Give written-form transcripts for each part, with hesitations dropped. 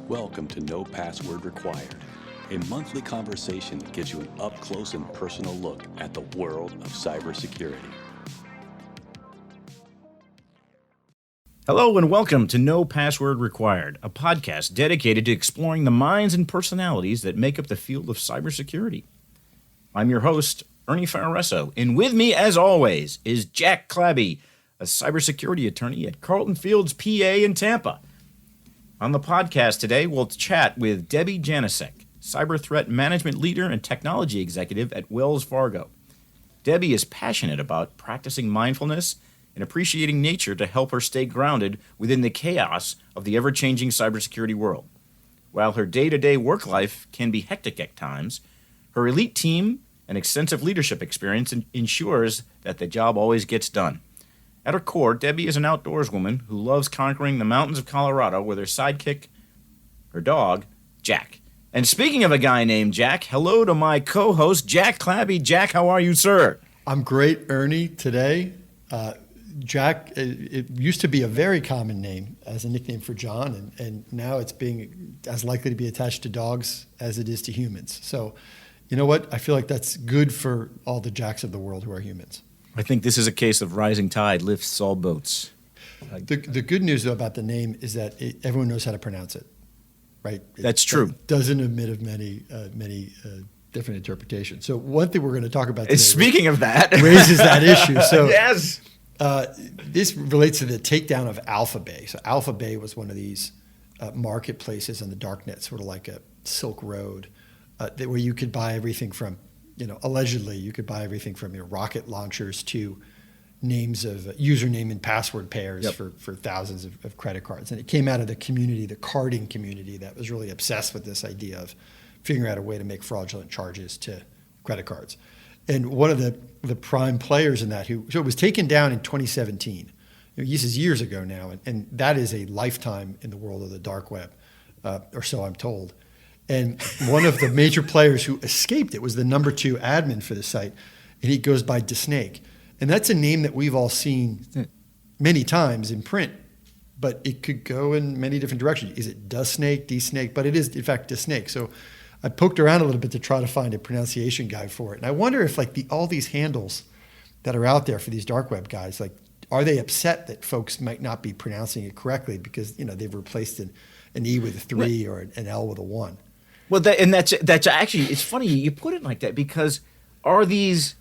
Welcome to No Password Required, a monthly conversation that gives you an up-close and personal look at the world of cybersecurity. Hello and welcome to No Password Required, a podcast dedicated to exploring the minds and personalities that make up the field of cybersecurity. I'm your host, Ernie and with me, as always, is Jack Clabby, a cybersecurity attorney at Carlton Fields, PA in Tampa. On the podcast today, we'll chat with Debbie Janeczek, cyber threat management leader and technology executive at Wells Fargo. Debbie is passionate about practicing mindfulness and appreciating nature to help her stay grounded within the chaos of the ever-changing cybersecurity world. While her day-to-day work life can be hectic at times, her elite team and extensive leadership experience ensures that the job always gets done. At her core, Debbie is an outdoors woman who loves conquering the mountains of Colorado with her sidekick, her dog, Jack. And speaking of a guy named Jack, hello to my co-host, Jack Clabby. Jack, how are you, sir? I'm great, Ernie, today. Jack, it used to be a very common name as a nickname for John, and now it's being as likely to be attached to dogs as it is to humans. So, you know what? I feel like that's good for all the Jacks of the world who are humans. I think this is a case of rising tide lifts all boats. The good news, though, about the name is that everyone knows how to pronounce it, right? That's true. It doesn't admit of many different interpretations. So one thing we're going to talk about today Speaking of that, raises that issue. So yes. This relates to the takedown of AlphaBay. So AlphaBay was one of these marketplaces on the darknet, sort of like a Silk Road, where you could buy everything from, allegedly you could buy everything from your rocket launchers to names of username and password pairs for thousands of credit cards. And it came out of the community, the carding community, that was really obsessed with this idea of figuring out a way to make fraudulent charges to credit cards. And one of the prime players in that, so it was taken down in 2017. This is years ago now, and that is a lifetime in the world of the dark web, or so I'm told. And one of the major players who escaped it was the number 2 admin for the site, and he goes by DeSnake. And that's a name that we've all seen many times in print, but it could go in many different directions. Is it DeSnake? But it is, in fact, DeSnake. So I poked around a little bit to try to find a pronunciation guide for it. And I wonder if all these handles that are out there for these dark web guys, are they upset that folks might not be pronouncing it correctly because, they've replaced an E with a 3 or an L with a 1? Well, that's actually, it's funny you put it like that, because are these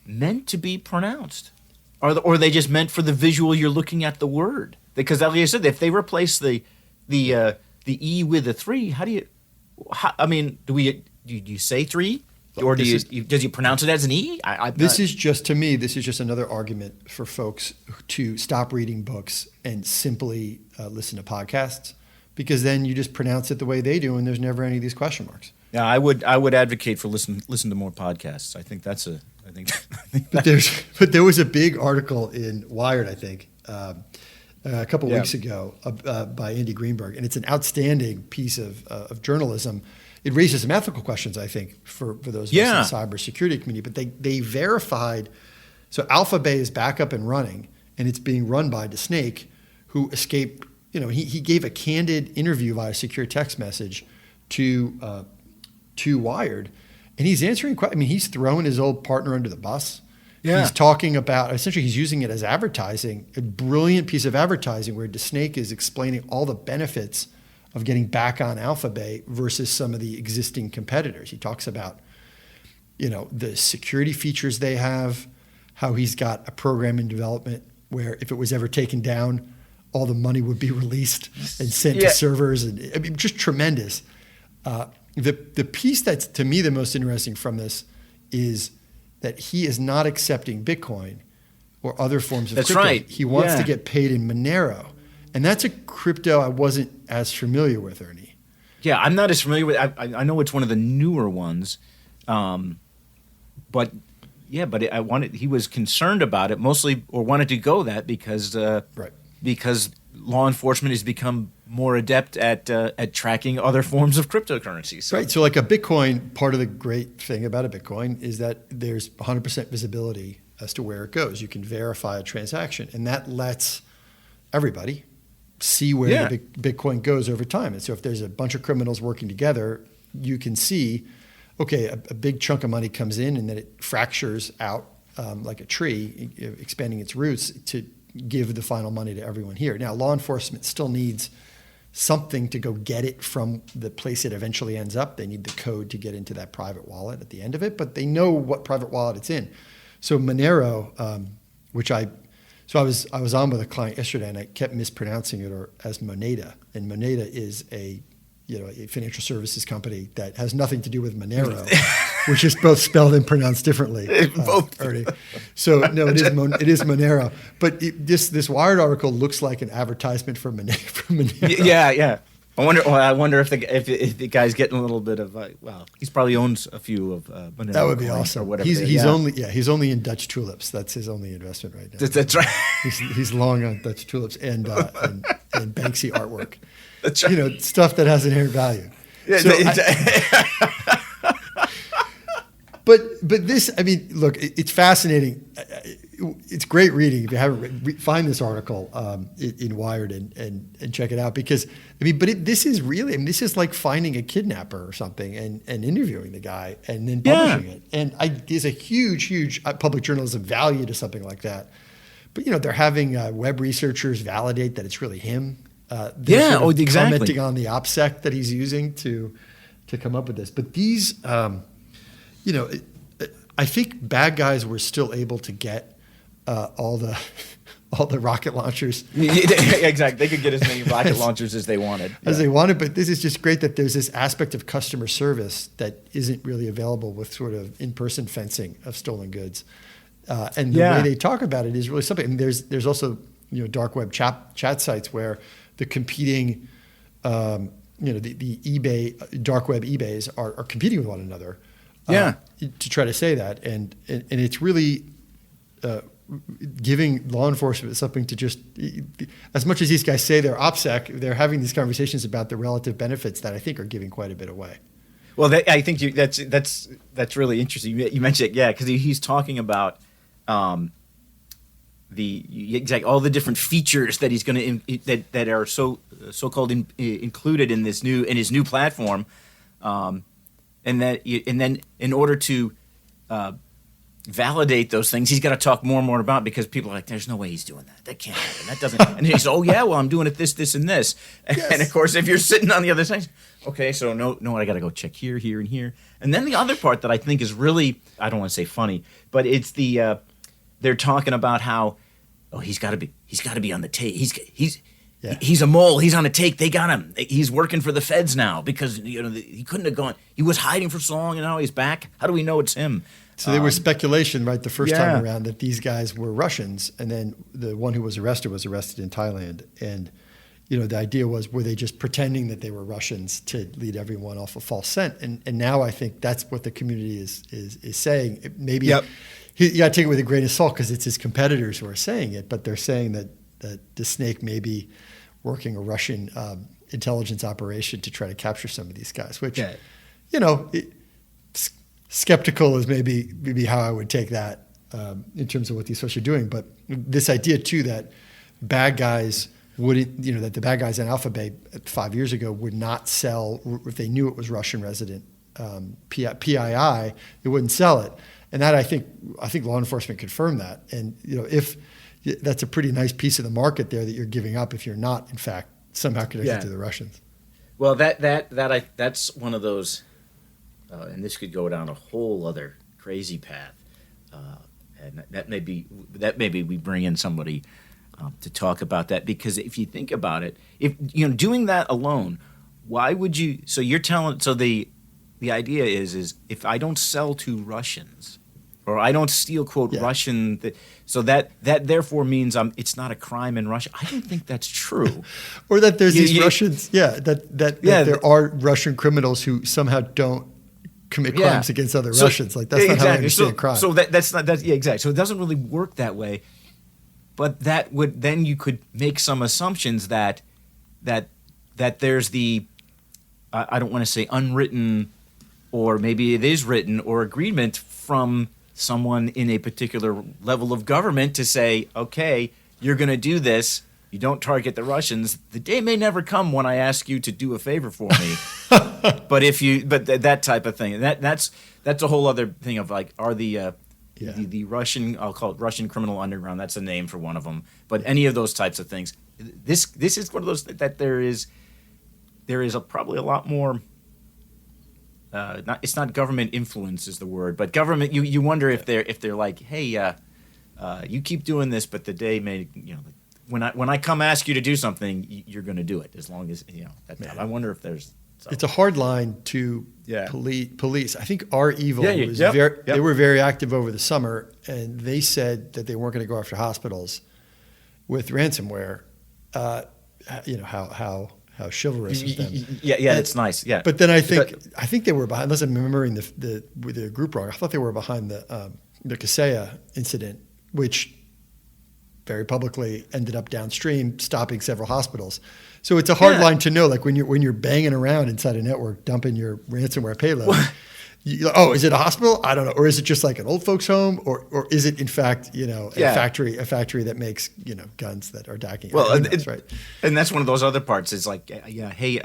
meant to be pronounced? Or are they just meant for the visual you're looking at the word? Because like I said, if they replace the E with a 3, do you say 3? Or does you pronounce it as an E? This is just another argument for folks to stop reading books and simply listen to podcasts, because then you just pronounce it the way they do, and there's never any of these question marks. Yeah, I would advocate for listen to more podcasts. I think that's But there was a big article in Wired, I think, a couple weeks ago by Andy Greenberg, and it's an outstanding piece of journalism. It raises some ethical questions, I think, for those of us in the cybersecurity community. But they verified, so AlphaBay is back up and running, and it's being run by DeSnake, who escaped. He gave a candid interview via secure text message to Wired, and he's answering questions. He's throwing his old partner under the bus. Yeah. He's talking about, essentially he's using it as advertising, a brilliant piece of advertising where DeSnake is explaining all the benefits of getting back on AlphaBay versus some of the existing competitors. He talks about, the security features they have, how he's got a program in development where if it was ever taken down, all the money would be released and sent to servers, and just tremendous. The piece that's to me the most interesting from this is that he is not accepting Bitcoin or other forms of crypto. Right. He wants to get paid in Monero. And that's a crypto I wasn't as familiar with, Ernie. Yeah, I'm not as familiar with. I know it's one of the newer ones, but he was concerned about it mostly, or wanted to go that because law enforcement has become more adept at tracking other forms of cryptocurrency. So. Right. So like a Bitcoin, part of the great thing about a Bitcoin is that there's 100% visibility as to where it goes. You can verify a transaction, and that lets everybody see where the Bitcoin goes over time. And so if there's a bunch of criminals working together, you can see, okay, a big chunk of money comes in and then it fractures out like a tree, expanding its roots to give the final money to everyone here. Now, law enforcement still needs something to go get it from the place it eventually ends up. They need the code to get into that private wallet at the end of it, but they know what private wallet it's in. So Monero, I was on with a client yesterday and I kept mispronouncing it as Moneda, and Moneda is a financial services company that has nothing to do with Monero, which is both spelled and pronounced differently. Ernie. So no, it is Monero. But this Wired article looks like an advertisement for Monero. Yeah. I wonder if the guy's getting a little bit of he probably owns a few of Monero. That would be awesome. Or whatever. He's only in Dutch tulips. That's his only investment right now. That's right. He's long on Dutch tulips and Banksy artwork. That's right. Stuff that has inherent value. Yeah, so but this, I mean, look, it's fascinating. It's great reading. If you haven't find this article in Wired and check it out, because this is really, this is like finding a kidnapper or something and interviewing the guy and then publishing it. And there's a huge public journalism value to something like that. But they're having web researchers validate that it's really him. Exactly. Commenting on the OPSEC that he's using to come up with this. But these, I think bad guys were still able to get all the rocket launchers. Exactly. They could get as many rocket launchers as they wanted. They wanted, but this is just great that there's this aspect of customer service that isn't really available with sort of in-person fencing of stolen goods. And the way they talk about it is really something. I mean, there's also dark web chat sites where the competing, the eBay dark web eBays are competing with one another. To try to say that, and it's really giving law enforcement something to just, as much as these guys say they're OPSEC, they're having these conversations about the relative benefits that I think are giving quite a bit away. Well, I think that's really interesting. You mentioned it, because he's talking about all the different features that he's going to that are so-called included in his new platform, and then in order to validate those things, he's got to talk more and more about, because people are like, there's no way he's doing that. That can't happen. That doesn't. And he says, I'm doing it this, and this. Yes. And of course, if you're sitting on the other side, okay, so no, I got to go check here, and here. And then the other part that I think is really, I don't want to say funny, but it's they're talking about how, he's got to be on the take. He's a mole. He's on a take. They got him. He's working for the feds now because he couldn't have gone. He was hiding for so long, and now he's back. How do we know it's him? So there was speculation, right, the first time around that these guys were Russians, and then the one who was arrested in Thailand. And the idea was, were they just pretending that they were Russians to lead everyone off a false scent? And now I think that's what the community is saying. Maybe you got to take it with a grain of salt because it's his competitors who are saying it, but they're saying that DeSnake may be working a Russian intelligence operation to try to capture some of these guys, which, skeptical is maybe how I would take that in terms of what these folks are doing. But this idea too that bad guys that the bad guys in AlphaBay 5 years ago would not sell if they knew it was Russian resident PII, they wouldn't sell it. And that I think law enforcement confirmed that. And if that's a pretty nice piece of the market there that you're giving up if you're not in fact somehow connected to the Russians. Well, that's one of those. And this could go down a whole other crazy path, and that may be we bring in somebody to talk about that, because if you think about it, if doing that alone, why would you? So you're telling. So the idea is if I don't sell to Russians, or I don't steal Russian, so that therefore means it's not a crime in Russia. I don't think that's true. Or that there's these Russians, that there are Russian criminals who somehow don't commit crimes against other Russians. Like that's not how I understand crime. So that's not exactly. So it doesn't really work that way. But that would then you could make some assumptions that there's the I don't want to say unwritten, or maybe it is written, or agreement from someone in a particular level of government to say, okay, you're going to do this. you don't target the Russians, the day may never come when I ask you to do a favor for me. but that type of thing, that's a whole other thing of like, are the Russian, I'll call it Russian criminal underground. That's a name for one of them. But any of those types of things, this is one of those that there is probably a lot more. It's not government influence is the word, but government. You wonder if they're like, hey, you keep doing this, but the day may, when I come ask you to do something, you're going to do it as long as I wonder if there's. So. It's a hard line to police. I think our evil was they were very active over the summer, and they said that they weren't going to go after hospitals with ransomware. How chivalrous of them. It's nice. Yeah, but then I think they were behind. Unless I'm remembering the group wrong, I thought they were behind the Kaseya incident, which very publicly ended up downstream stopping several hospitals. So it's a hard line to know. Like when you're banging around inside a network, dumping your ransomware payload. Is it a hospital? I don't know. Or is it just like an old folks home? Or is it in fact, a factory that makes, guns that are docking? Well, right. And that's one of those other parts. It's like, hey,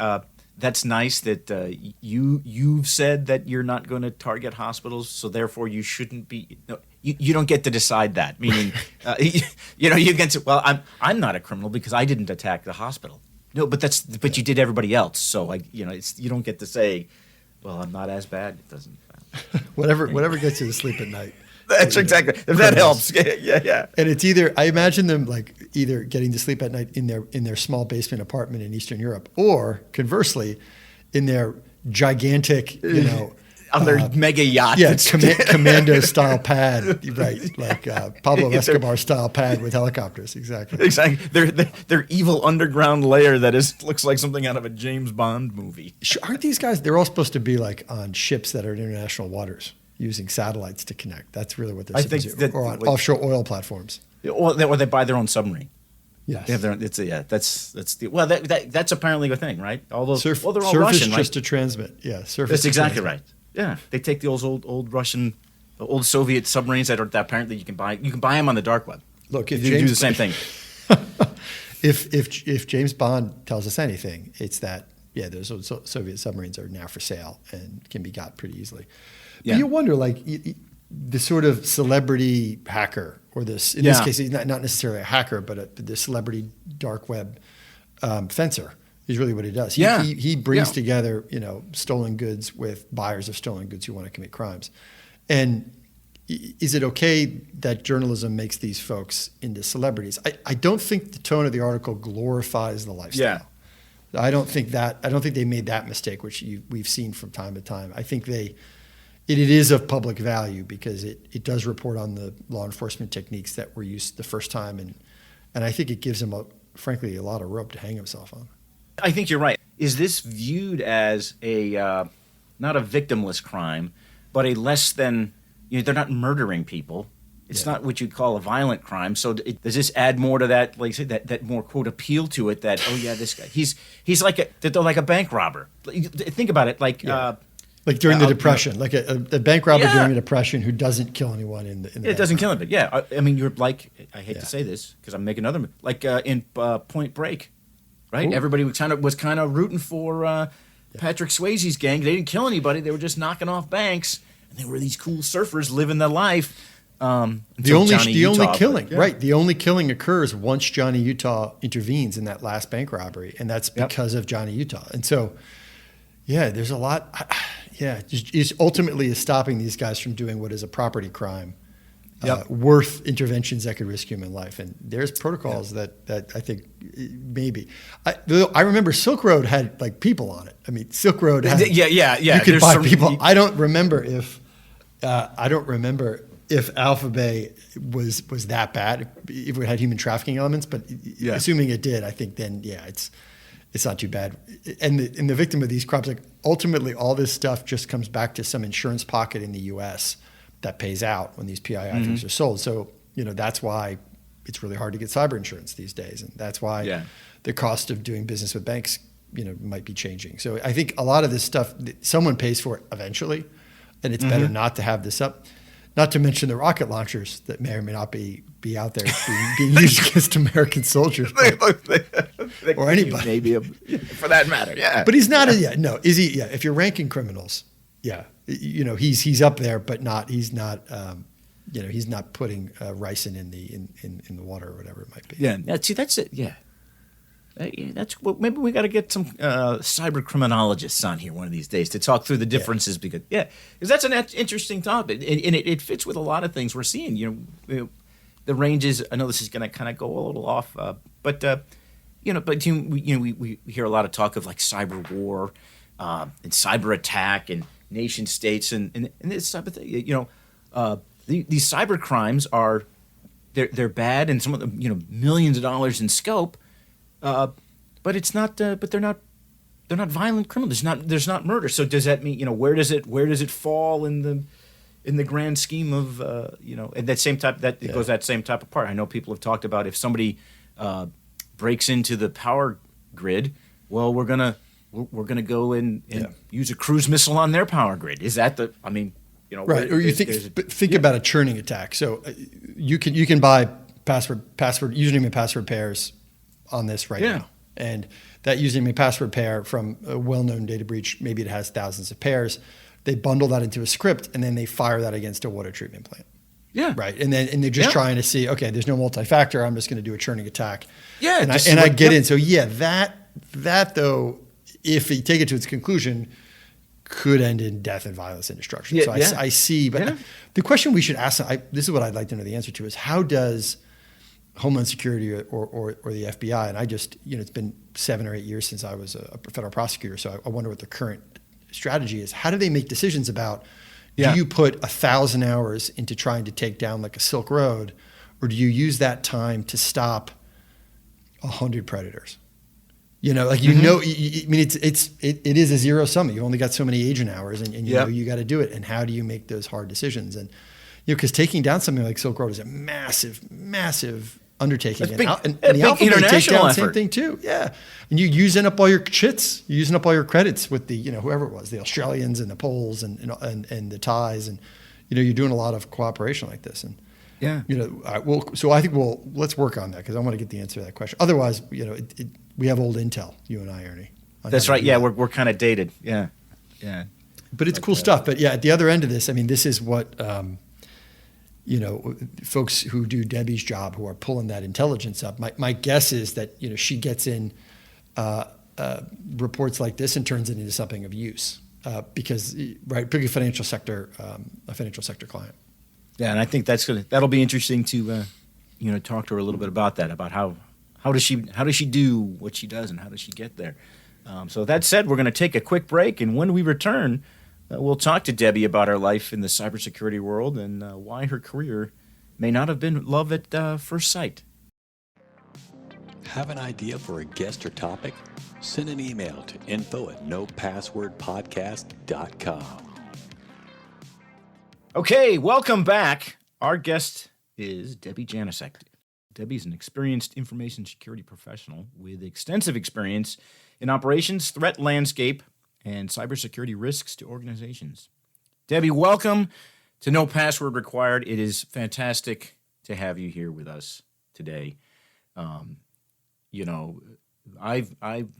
that's nice that you've said that you're not going to target hospitals, so therefore you shouldn't be. No, you don't get to decide that. Meaning, you get to. Well, I'm not a criminal because I didn't attack the hospital. No, but you did everybody else. So you don't get to say. Well, I'm not as bad. It doesn't. Whatever gets you to sleep at night. That's exactly. If that helps. Yeah. And it's I imagine them either getting to sleep at night in their small basement apartment in Eastern Europe, or conversely, in their gigantic, on their mega yacht. Yeah, commando style pad, right? Like Pablo Escobar style pad with helicopters. Exactly. Their evil underground lair that looks like something out of a James Bond movie. Aren't these guys? They're all supposed to be like on ships that are in international waters using satellites to connect. That's really what they're supposed to do. Or on offshore oil platforms. Or they buy their own submarine. Yes. They have their own, that's apparently a thing, right? All those they're all surface Russian, just right? to transmit. Yeah, surface. That's exactly right. Yeah, they take the old Russian, the old Soviet submarines that apparently you can buy. You can buy them on the dark web. Look, if you do the same thing. if James Bond tells us anything, it's that those old Soviet submarines are now for sale and can be got pretty easily. But you wonder, the sort of celebrity hacker, or this in this case, he's not necessarily a hacker, but the celebrity dark web fencer. Is really what he does. He brings together, stolen goods with buyers of stolen goods who want to commit crimes. And is it okay that journalism makes these folks into celebrities? I don't think the tone of the article glorifies the lifestyle. Yeah. I don't think they made that mistake, which we've seen from time to time. I think it is of public value because it does report on the law enforcement techniques that were used the first time, and I think it gives him frankly a lot of rope to hang himself on. I think you're right. Is this viewed as not a victimless crime, but a less than, they're not murdering people. It's not what you'd call a violent crime. So does this add more to that, like say, that more quote appeal to it? That this guy, he's like a bank robber. Think about it, like during the Depression, like a bank robber during the Depression who doesn't kill anyone in the it doesn't kill him, but you're like, I hate to say this because I'm making another like in Point Break. Right, ooh. Everybody was kind of rooting for Patrick Swayze's gang. They didn't kill anybody; they were just knocking off banks, and they were these cool surfers living their life. The only killing occurs once Johnny Utah intervenes in that last bank robbery, and that's because of Johnny Utah. And so, there's a lot. Just ultimately is stopping these guys from doing what is a property crime. Worth interventions that could risk human life, and there's protocols that I think maybe. I remember Silk Road had like people on it. I mean, Silk Road had you could buy people. I don't remember if AlphaBay was that bad. If it had human trafficking elements, but assuming it did, I think then it's not too bad. And the victim of these crimes, like ultimately, all this stuff just comes back to some insurance pocket in the U.S. that pays out when these PII things are sold. So, that's why it's really hard to get cyber insurance these days. And that's why the cost of doing business with banks, might be changing. So I think a lot of this stuff, someone pays for it eventually, and it's better not to have this up. Not to mention the rocket launchers that may or may not be out there being used against American soldiers or anybody. Maybe for that matter, yeah. But he's not is he? Yeah, if you're ranking criminals, yeah, he's up there, but he's not he's not putting ricin in the water or whatever it might be. Yeah, see, that's it. Yeah, that's what. Maybe we got to get some cyber criminologists on here one of these days to talk through the differences because that's an interesting topic, and it fits with a lot of things we're seeing. The ranges. I know this is going to kind of go a little off, but we hear a lot of talk of like cyber war and cyber attack and nation states and this type of thing. These cyber crimes they're bad and some of them millions of dollars in scope. But it's not. But they're not violent criminals. There's not murder. So does that mean where does it fall in the grand scheme of and that same type it goes that same type of part. I know people have talked about if somebody breaks into the power grid, well we're gonna go and use a cruise missile on their power grid. Is that the? I mean, right? Or you think about a churning attack. So you can buy password username and password pairs on this right now. And that username and password pair from a well-known data breach, maybe it has thousands of pairs. They bundle that into a script and then they fire that against a water treatment plant. Yeah. Right. And they're just trying to see, okay, there's no multi-factor. I'm just going to do a churning attack. Yeah. And I get in. So that though, if you take it to its conclusion, could end in death and violence and destruction. Yeah, so I see, but the question we should ask, this is what I'd like to know the answer to is how does Homeland Security or the FBI, and I just, it's been 7 or 8 years since I was a federal prosecutor, so I wonder what the current strategy is. How do they make decisions about, do you put 1,000 hours into trying to take down like a Silk Road, or do you use that time to stop 100 predators? I mean, it is a zero sum. You only got so many agent hours and you got to do it. And how do you make those hard decisions? And, because taking down something like Silk Road is a massive, massive undertaking. That's and a the big international takedown, effort. same thing too. Yeah. And you're using up all your chits, you're using up all your credits with the, whoever it was, the Australians and the Poles and the Thais. And, you're doing a lot of cooperation like this. And, so I think let's work on that because I want to get the answer to that question. Otherwise, we have old intel, you and I, Ernie. That's right. Yeah. We're kind of dated. Yeah. Yeah. But it's cool stuff. But at the other end of this, I mean, this is what, folks who do Debbie's job who are pulling that intelligence up. My guess is that she gets in reports like this and turns it into something of use because particularly a financial sector client. Yeah, and I think that'll be interesting to talk to her a little bit about that, about how does she do what she does and how does she get there. So that said, we're going to take a quick break, and when we return, we'll talk to Debbie about her life in the cybersecurity world and why her career may not have been love at first sight. Have an idea for a guest or topic? Send an email to info@nopasswordpodcast.com. Okay, welcome back. Our guest is Debbie Janasek. Debbie's an experienced information security professional with extensive experience in operations, threat landscape, and cybersecurity risks to organizations. Debbie, welcome to No Password Required. It is fantastic to have you here with us today. I've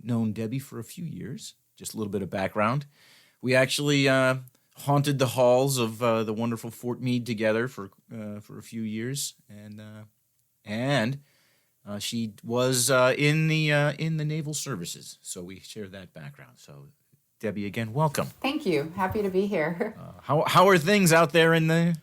known Debbie for a few years. Just a little bit of background. We actually haunted the halls of the wonderful Fort Meade together for a few years, and she was in the Naval Services, so we share that background. So, Debbie, again, welcome. Thank you. Happy to be here. How are things out there in the?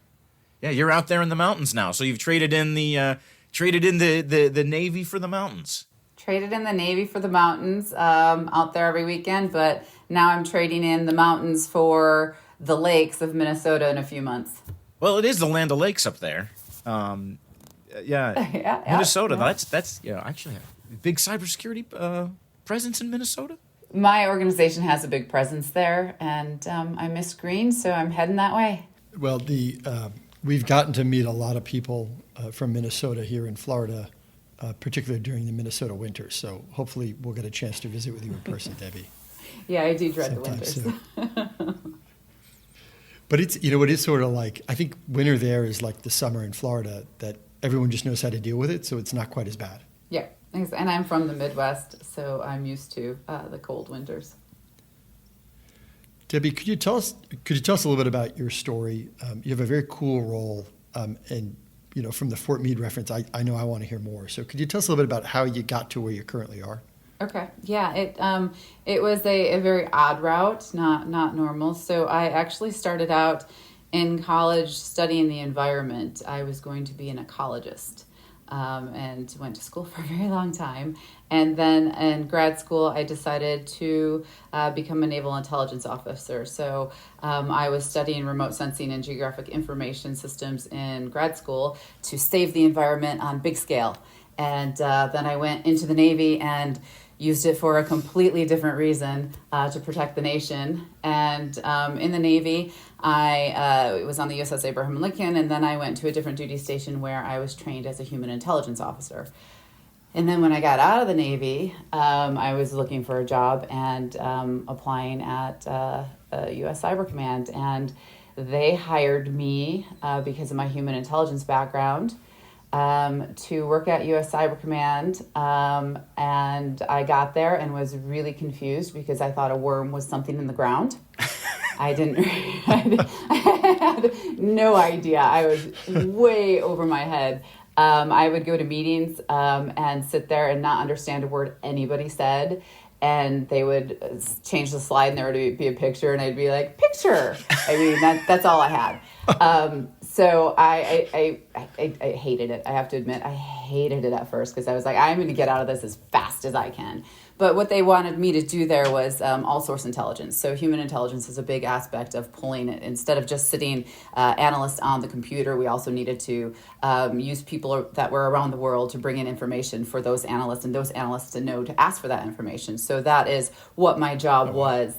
Yeah, you're out there in the mountains now. So you've traded in the Navy for the mountains. Traded in the Navy for the mountains. Out there every weekend, but now I'm trading in the mountains for the lakes of Minnesota in a few months. Well, it is the Land of Lakes up there. Minnesota. Yeah. That's actually a big cybersecurity presence in Minnesota. My organization has a big presence there, and I miss green, so I'm heading that way. Well, we've gotten to meet a lot of people from Minnesota here in Florida, particularly during the Minnesota winters. So hopefully we'll get a chance to visit with you in person, Debbie. Yeah, I do dread the winters. But it's, it is sort of like, I think winter there is like the summer in Florida, that everyone just knows how to deal with it, so it's not quite as bad. Yeah, and I'm from the Midwest, so I'm used to the cold winters. Debbie, could you tell us a little bit about your story? You have a very cool role, and from the Fort Meade reference, I know I want to hear more. So could you tell us a little bit about how you got to where you currently are? Okay. Yeah. It was a very odd route, not normal. So I actually started out in college studying the environment. I was going to be an ecologist, and went to school for a very long time. And then in grad school, I decided to become a Naval Intelligence officer. So I was studying remote sensing and geographic information systems in grad school to save the environment on big scale. And then I went into the Navy and used it for a completely different reason, to protect the nation. And in the Navy, I was on the USS Abraham Lincoln, and then I went to a different duty station where I was trained as a human intelligence officer. And then when I got out of the Navy, I was looking for a job and applying at U.S. Cyber Command. And they hired me because of my human intelligence background, to work at U.S. Cyber Command, and I got there and was really confused because I thought a worm was something in the ground. I had no idea. I was way over my head. I would go to meetings and sit there and not understand a word anybody said. And they would change the slide and there would be a picture and I'd be like, picture. I mean, that's all I had. So I hated it. I have to admit, I hated it at first because I was like, I'm going to get out of this as fast as I can. But what they wanted me to do there was all source intelligence. So human intelligence is a big aspect of pulling it. Instead of just sitting analysts on the computer, we also needed to use people that were around the world to bring in information for those analysts and those analysts to know to ask for that information. So that is what my job was.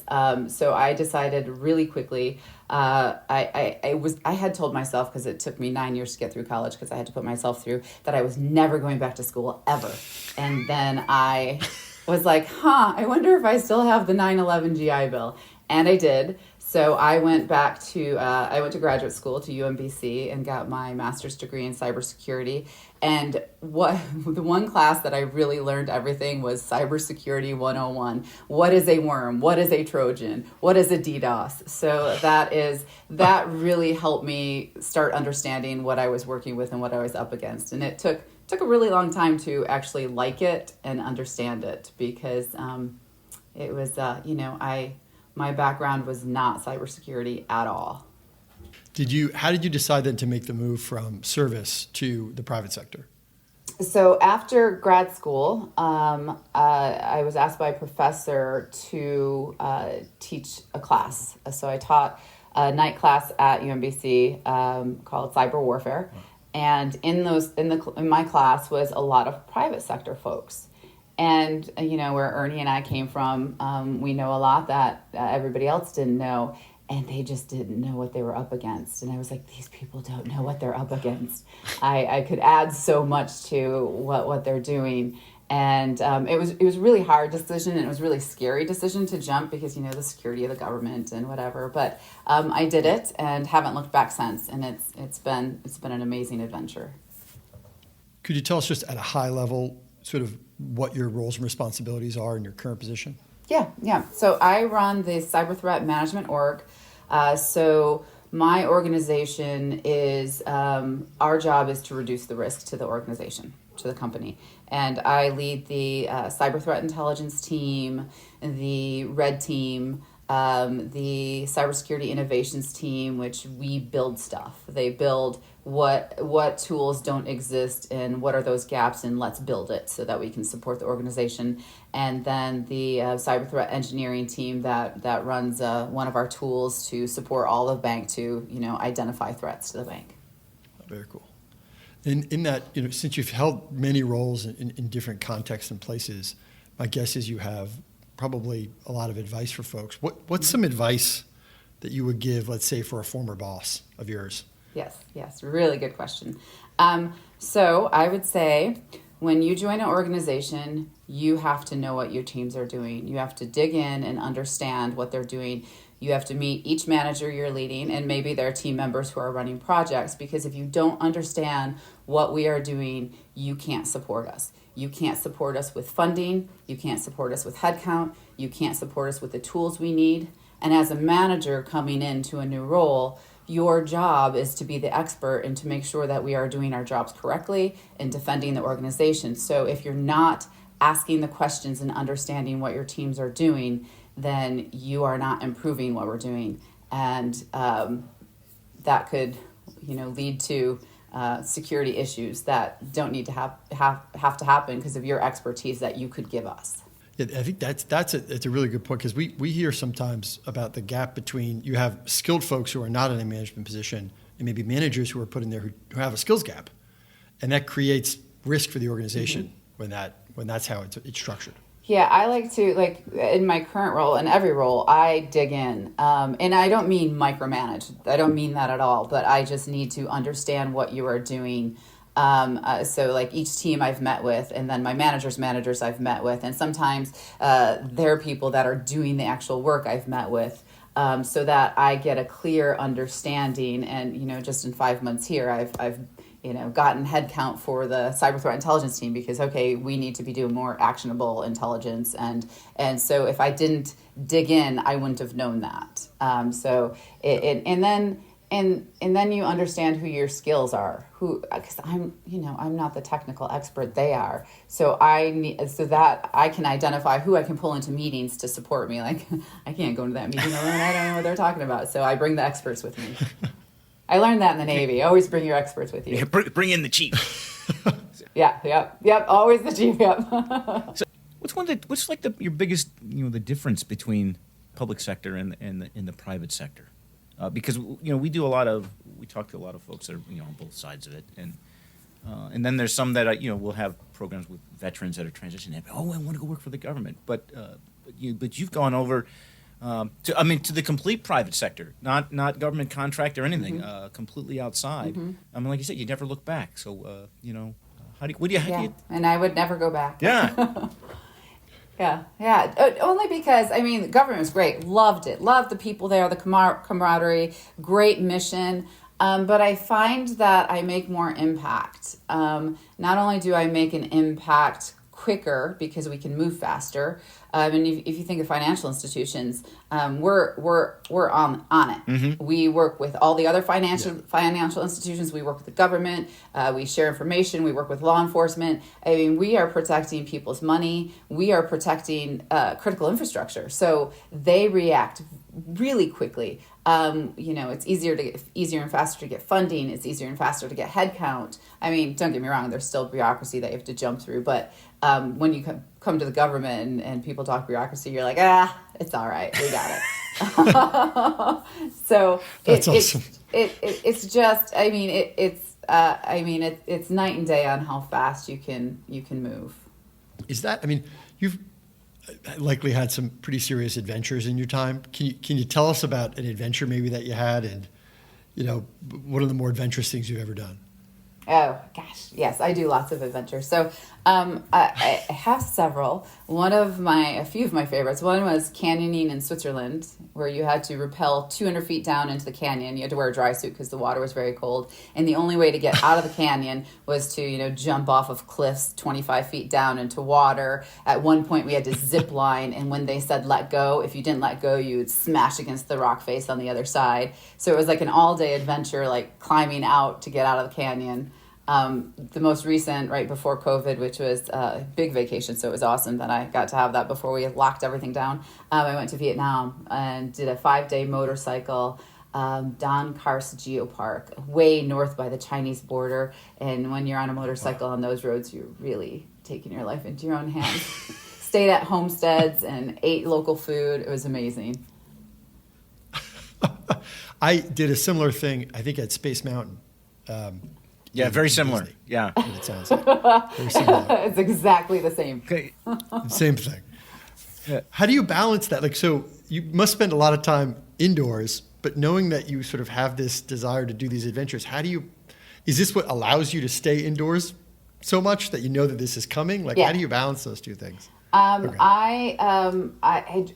So I decided really quickly. I had told myself, because it took me 9 years to get through college, because I had to put myself through, that I was never going back to school ever. And then I was like, I wonder if I still have the 9/11 GI Bill. And I did. So I went back to, I went to graduate school to UMBC and got my master's degree in cybersecurity. And the one class that I really learned everything was Cybersecurity 101. What is a worm? What is a Trojan? What is a DDoS? So that really helped me start understanding what I was working with and what I was up against. And it took a really long time to actually like it and understand it, because it was, my background was not cybersecurity at all. How did you decide then to make the move from service to the private sector? So after grad school, I was asked by a professor to teach a class. So I taught a night class at UMBC called Cyber Warfare. And in my class was a lot of private sector folks. And, where Ernie and I came from, we know a lot that everybody else didn't know, and they just didn't know what they were up against. And I was like, these people don't know what they're up against. I could add so much to what they're doing. And it was a really hard decision, and it was a really scary decision to jump because, the security of the government and whatever. But I did it and haven't looked back since. And it's been an amazing adventure. Could you tell us just at a high level sort of what your roles and responsibilities are in your current position? Yeah. So I run the Cyber Threat Management org. So my organization is, our job is to reduce the risk to the organization, to the company. And I lead the Cyber Threat Intelligence team, the Red team, the Cybersecurity Innovations team, which we build stuff. They build what tools don't exist and what are those gaps, and let's build it so that we can support the organization. And then the Cyber Threat Engineering team that runs one of our tools to support all of bank to identify threats to the bank. Very cool. In that, since you've held many roles in different contexts and places, my guess is you have probably a lot of advice for folks. What's some advice that you would give, let's say, for a former boss of yours? Yes, really good question. So I would say when you join an organization, you have to know what your teams are doing. You have to dig in and understand what they're doing. You have to meet each manager you're leading, and maybe their team members who are running projects, because if you don't understand what we are doing, you can't support us. You can't support us with funding. You can't support us with headcount. You can't support us with the tools we need. And as a manager coming into a new role, your job is to be the expert and to make sure that we are doing our jobs correctly and defending the organization. So if you're not asking the questions and understanding what your teams are doing, then you are not improving what we're doing. And that could, lead to security issues that don't need to have to happen because of your expertise that you could give us. Yeah, I think it's a really good point, because we hear sometimes about the gap between, you have skilled folks who are not in a management position and maybe managers who are put in there who have a skills gap, and that creates risk for the organization when that's how it's structured. Yeah, I like to, in my current role and every role, I dig in. And I don't mean micromanage. I don't mean that at all, but I just need to understand what you are doing. So each team I've met with, and then my managers I've met with, and sometimes they're people that are doing the actual work I've met with, so that I get a clear understanding. And, just in 5 months here, I've gotten headcount for the cyber threat intelligence team because, okay, we need to be doing more actionable intelligence. And so if I didn't dig in, I wouldn't have known that. And then you understand who your skills are, because I'm not the technical expert they are. So that I can identify who I can pull into meetings to support me. I can't go into that meeting alone. I don't know what they're talking about. So I bring the experts with me. I learned that in the Navy. Always bring your experts with you. Yeah, bring in the chief. Yep. Always the chief. Yep. So, what's your biggest the difference between public sector and the private sector? Because we talk to a lot of folks that are on both sides of it, and then there's some that we'll have programs with veterans that are transitioning. I want to go work for the government, but you've gone over. To the complete private sector, not government contract or anything, completely outside. Like you said, you never look back. So, how do you? And I would never go back. Yeah. Yeah. Only because, the government was great. Loved it. Loved the people there, the camaraderie, great mission. But I find that I make more impact. Not only do I make an impact quicker because we can move faster. And if you think of financial institutions, we're on it. We work with all the other financial institutions. We work with the government. We share information. We work with law enforcement. We are protecting people's money. We are protecting critical infrastructure. So they react really quickly. It's easier and faster to get funding. It's easier and faster to get headcount. Don't get me wrong, there's still bureaucracy that you have to jump through. But when you come to the government and people talk bureaucrocy, you're like, it's all right, we got it. So that's awesome. It's just, it's night and day on how fast you can move. Is that? You've likely had some pretty serious adventures in your time. Can you tell us about an adventure maybe that you had, and what are the more adventurous things you've ever done? Oh gosh, yes, I do lots of adventures. So I have several. A few of my favorites. One was canyoning in Switzerland, where you had to rappel 200 feet down into the canyon. You had to wear a dry suit because the water was very cold, and the only way to get out of the canyon was to jump off of cliffs 25 feet down into water. At one point, we had to zip line, and when they said let go, if you didn't let go, you would smash against the rock face on the other side. So it was like an all-day adventure, like climbing out to get out of the canyon. The most recent, right before COVID, which was a big vacation, so it was awesome that I got to have that before we locked everything down. I went to Vietnam and did a 5-day motorcycle Don Cars Geopark, way north by the Chinese border. And when you're on a motorcycle on those roads, you're really taking your life into your own hands. Stayed at homesteads and ate local food. It was amazing. I did a similar thing, I think, at Space Mountain. Yeah, very similar. DeSnake, yeah. It sounds like. Very similar. It's exactly the same. Okay. Same thing. Yeah. How do you balance that? So you must spend a lot of time indoors, but knowing that you sort of have this desire to do these adventures, is this what allows you to stay indoors so much that you know that this is coming? How do you balance those two things? I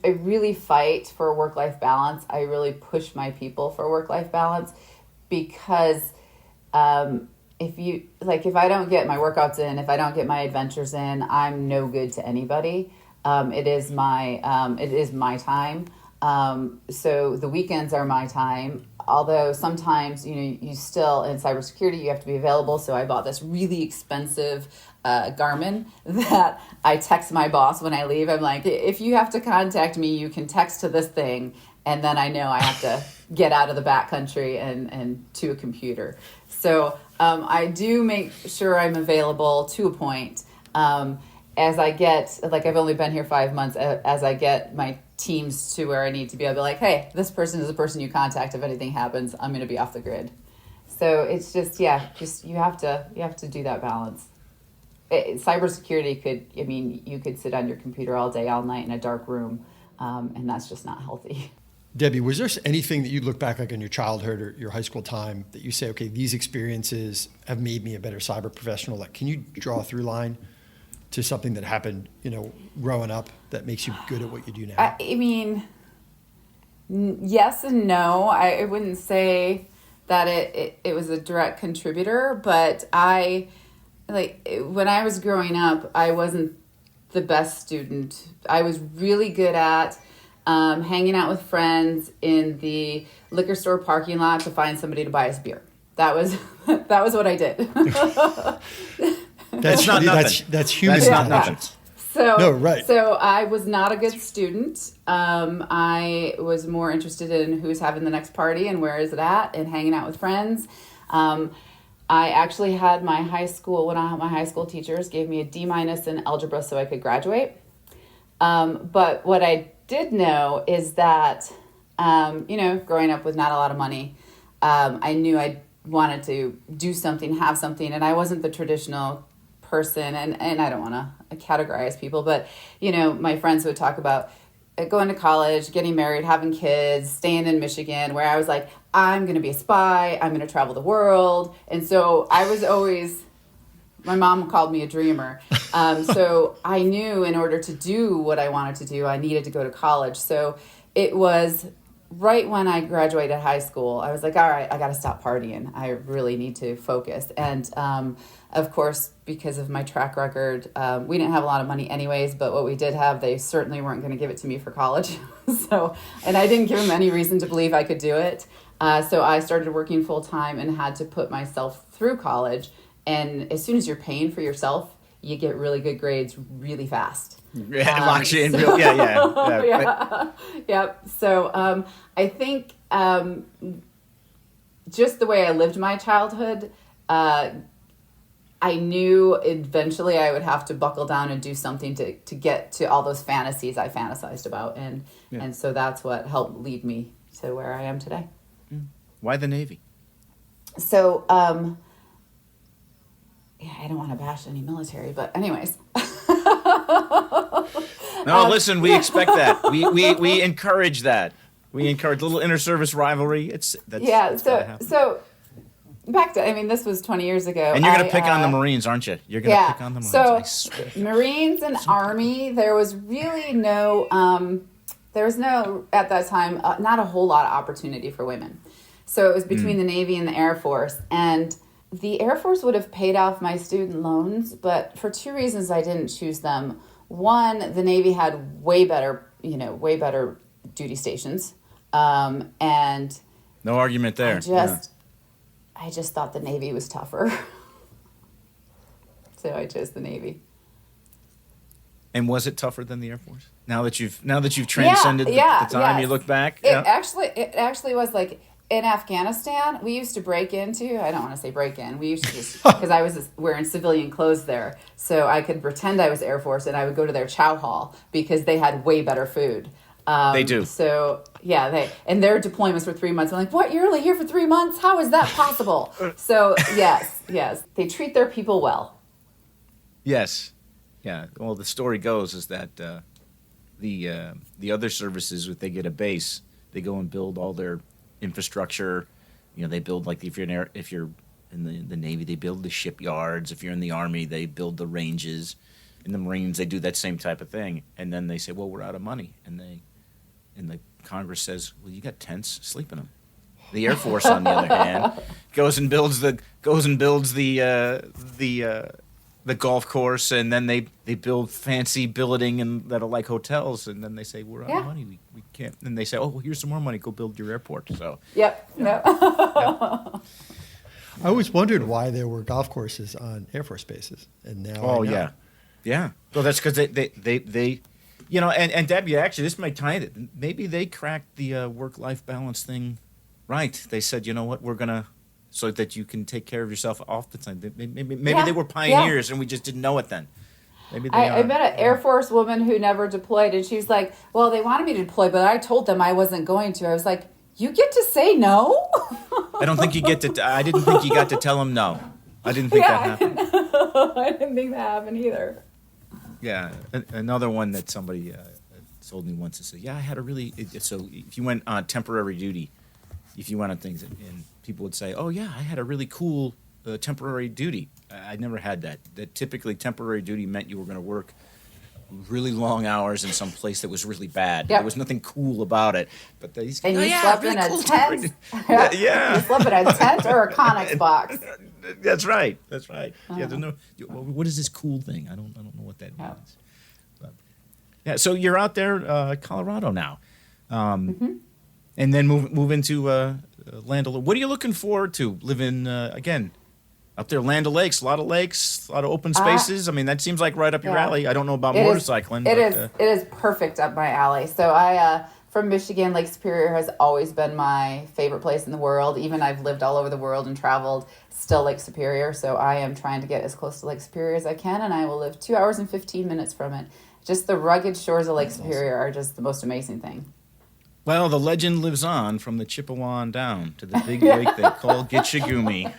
really fight for work-life balance. I really push my people for work-life balance because if I don't get my workouts in, if I don't get my adventures in, I'm no good to anybody. It is my time. So the weekends are my time. Although sometimes, you still, in cybersecurity, you have to be available. So I bought this really expensive Garmin that I text my boss when I leave. I'm like, if you have to contact me, you can text to this thing. And then I know I have to get out of the backcountry and to a computer. So I do make sure I'm available to a point. As I get, I've only been here 5 months, as I get my teams to where I need to be, I'll be like, hey, this person is the person you contact if anything happens. I'm going to be off the grid. So it's just you have to do that balance. Cybersecurity you could sit on your computer all day, all night in a dark room, and that's just not healthy. Debbie, was there anything that you look back like in your childhood or your high school time that you say, okay, these experiences have made me a better cyber professional? Like, can you draw a through line to something that happened, growing up that makes you good at what you do now? Yes and no. I wouldn't say that it was a direct contributor, but when I was growing up, I wasn't the best student. I was really good at hanging out with friends in the liquor store parking lot to find somebody to buy us beer. That was what I did. That's not nothing. That's human That's not nothing. So I was not a good student. I was more interested in who's having the next party and where is it at and hanging out with friends. I actually had one of my high school teachers gave me a D- in algebra so I could graduate. But what I did know is that, growing up with not a lot of money, I knew I wanted to do something, have something, and I wasn't the traditional person, and I don't want to categorize people, but, my friends would talk about going to college, getting married, having kids, staying in Michigan, where I was like, I'm going to be a spy, I'm going to travel the world, and so I was always... My mom called me a dreamer. So I knew in order to do what I wanted to do, I needed to go to college. So it was right when I graduated high school, I was like, all right, I got to stop partying. I really need to focus. And of course, because of my track record, we didn't have a lot of money anyways, but what we did have, they certainly weren't going to give it to me for college. And I didn't give them any reason to believe I could do it. So I started working full time and had to put myself through college. And as soon as you're paying for yourself, you get really good grades really fast. It locks you in. Yeah. Yep. So I think just the way I lived my childhood, I knew eventually I would have to buckle down and do something to get to all those fantasies I fantasized about. And so that's what helped lead me to where I am today. Why the Navy? So... I don't want to bash any military, but anyways. No, listen, we expect that. We encourage that. We encourage a little inter-service rivalry. So back to, this was 20 years ago. And you're going to pick on the Marines, aren't you? You're going to pick on the Marines. So Marines and Army, there was really no, at that time, not a whole lot of opportunity for women. So it was between the Navy and the Air Force. And the Air Force would have paid off my student loans, but for two reasons I didn't choose them. One, the Navy had way better duty stations, and no argument there. I just thought the Navy was tougher, so I chose the Navy. And was it tougher than the Air Force? Now that you've transcended the time, you look back. It actually was like. In Afghanistan, we used to break into, I don't want to say break in, we used to just, because I was wearing civilian clothes there, so I could pretend I was Air Force and I would go to their chow hall because they had way better food. They do. So, and their deployments were 3 months. I'm like, what, you're only here for 3 months? How is that possible? So, yes, they treat their people well. Yes. Yeah, well, the story goes is that the other services, if they get a base, they go and build all their infrastructure. They build, like, if you're in the Navy, they build the shipyards. If you're in the Army, they build the ranges. in the Marines, they do that same type of thing. And then they say, well, we're out of money. And the Congress says, well, you got tents, sleep in them. The Air Force, on the other hand, goes and builds the golf course, and then they build fancy billeting and that are like hotels, and then they say we're out of money, we can't. And they say, oh, well, here's some more money, go build your airport. So Yep. I always wondered why there were golf courses on Air Force bases, and now I know. yeah. Well, that's because they and Debbie, actually, this might tie it. Maybe they cracked the work-life balance thing right. They said, you know what, we're gonna. So that you can take care of yourself off the time. Maybe they were pioneers and we just didn't know it then. Maybe they are. I met an Air Force woman who never deployed, and she was like, well, they wanted me to deploy, but I told them I wasn't going to. I was like, you get to say no? I don't think you get to. I didn't think you got to tell them no. I didn't think that happened. I didn't think that happened either. Yeah. Another one that somebody told me once, to say, yeah, I had a really. So if you went on temporary duty, if you went on things, and people would say, oh, yeah, I had a really cool temporary duty. I never had that. That typically temporary duty meant you were going to work really long hours in some place that was really bad. Yep. There was nothing cool about it. But you slept in a tent? Yeah. You slept in a tent or a Connex box? That's right. Yeah, there's no. What is this cool thing? I don't know what that means. But, yeah. So you're out there, Colorado now. And then move into Land O'Lakes. What are you looking forward to living, again, up there, Land O'Lakes, a lot of open spaces? I mean, that seems like right up your alley. I don't know about motorcycling. It is perfect up my alley. So I, from Michigan, Lake Superior has always been my favorite place in the world. Even I've lived all over the world and traveled, still Lake Superior. So I am trying to get as close to Lake Superior as I can, and I will live 2 hours and 15 minutes from it. Just the rugged shores of Lake Superior are just the most amazing thing. Well, the legend lives on from the Chippewa on down to the big lake they call Gitchagumi.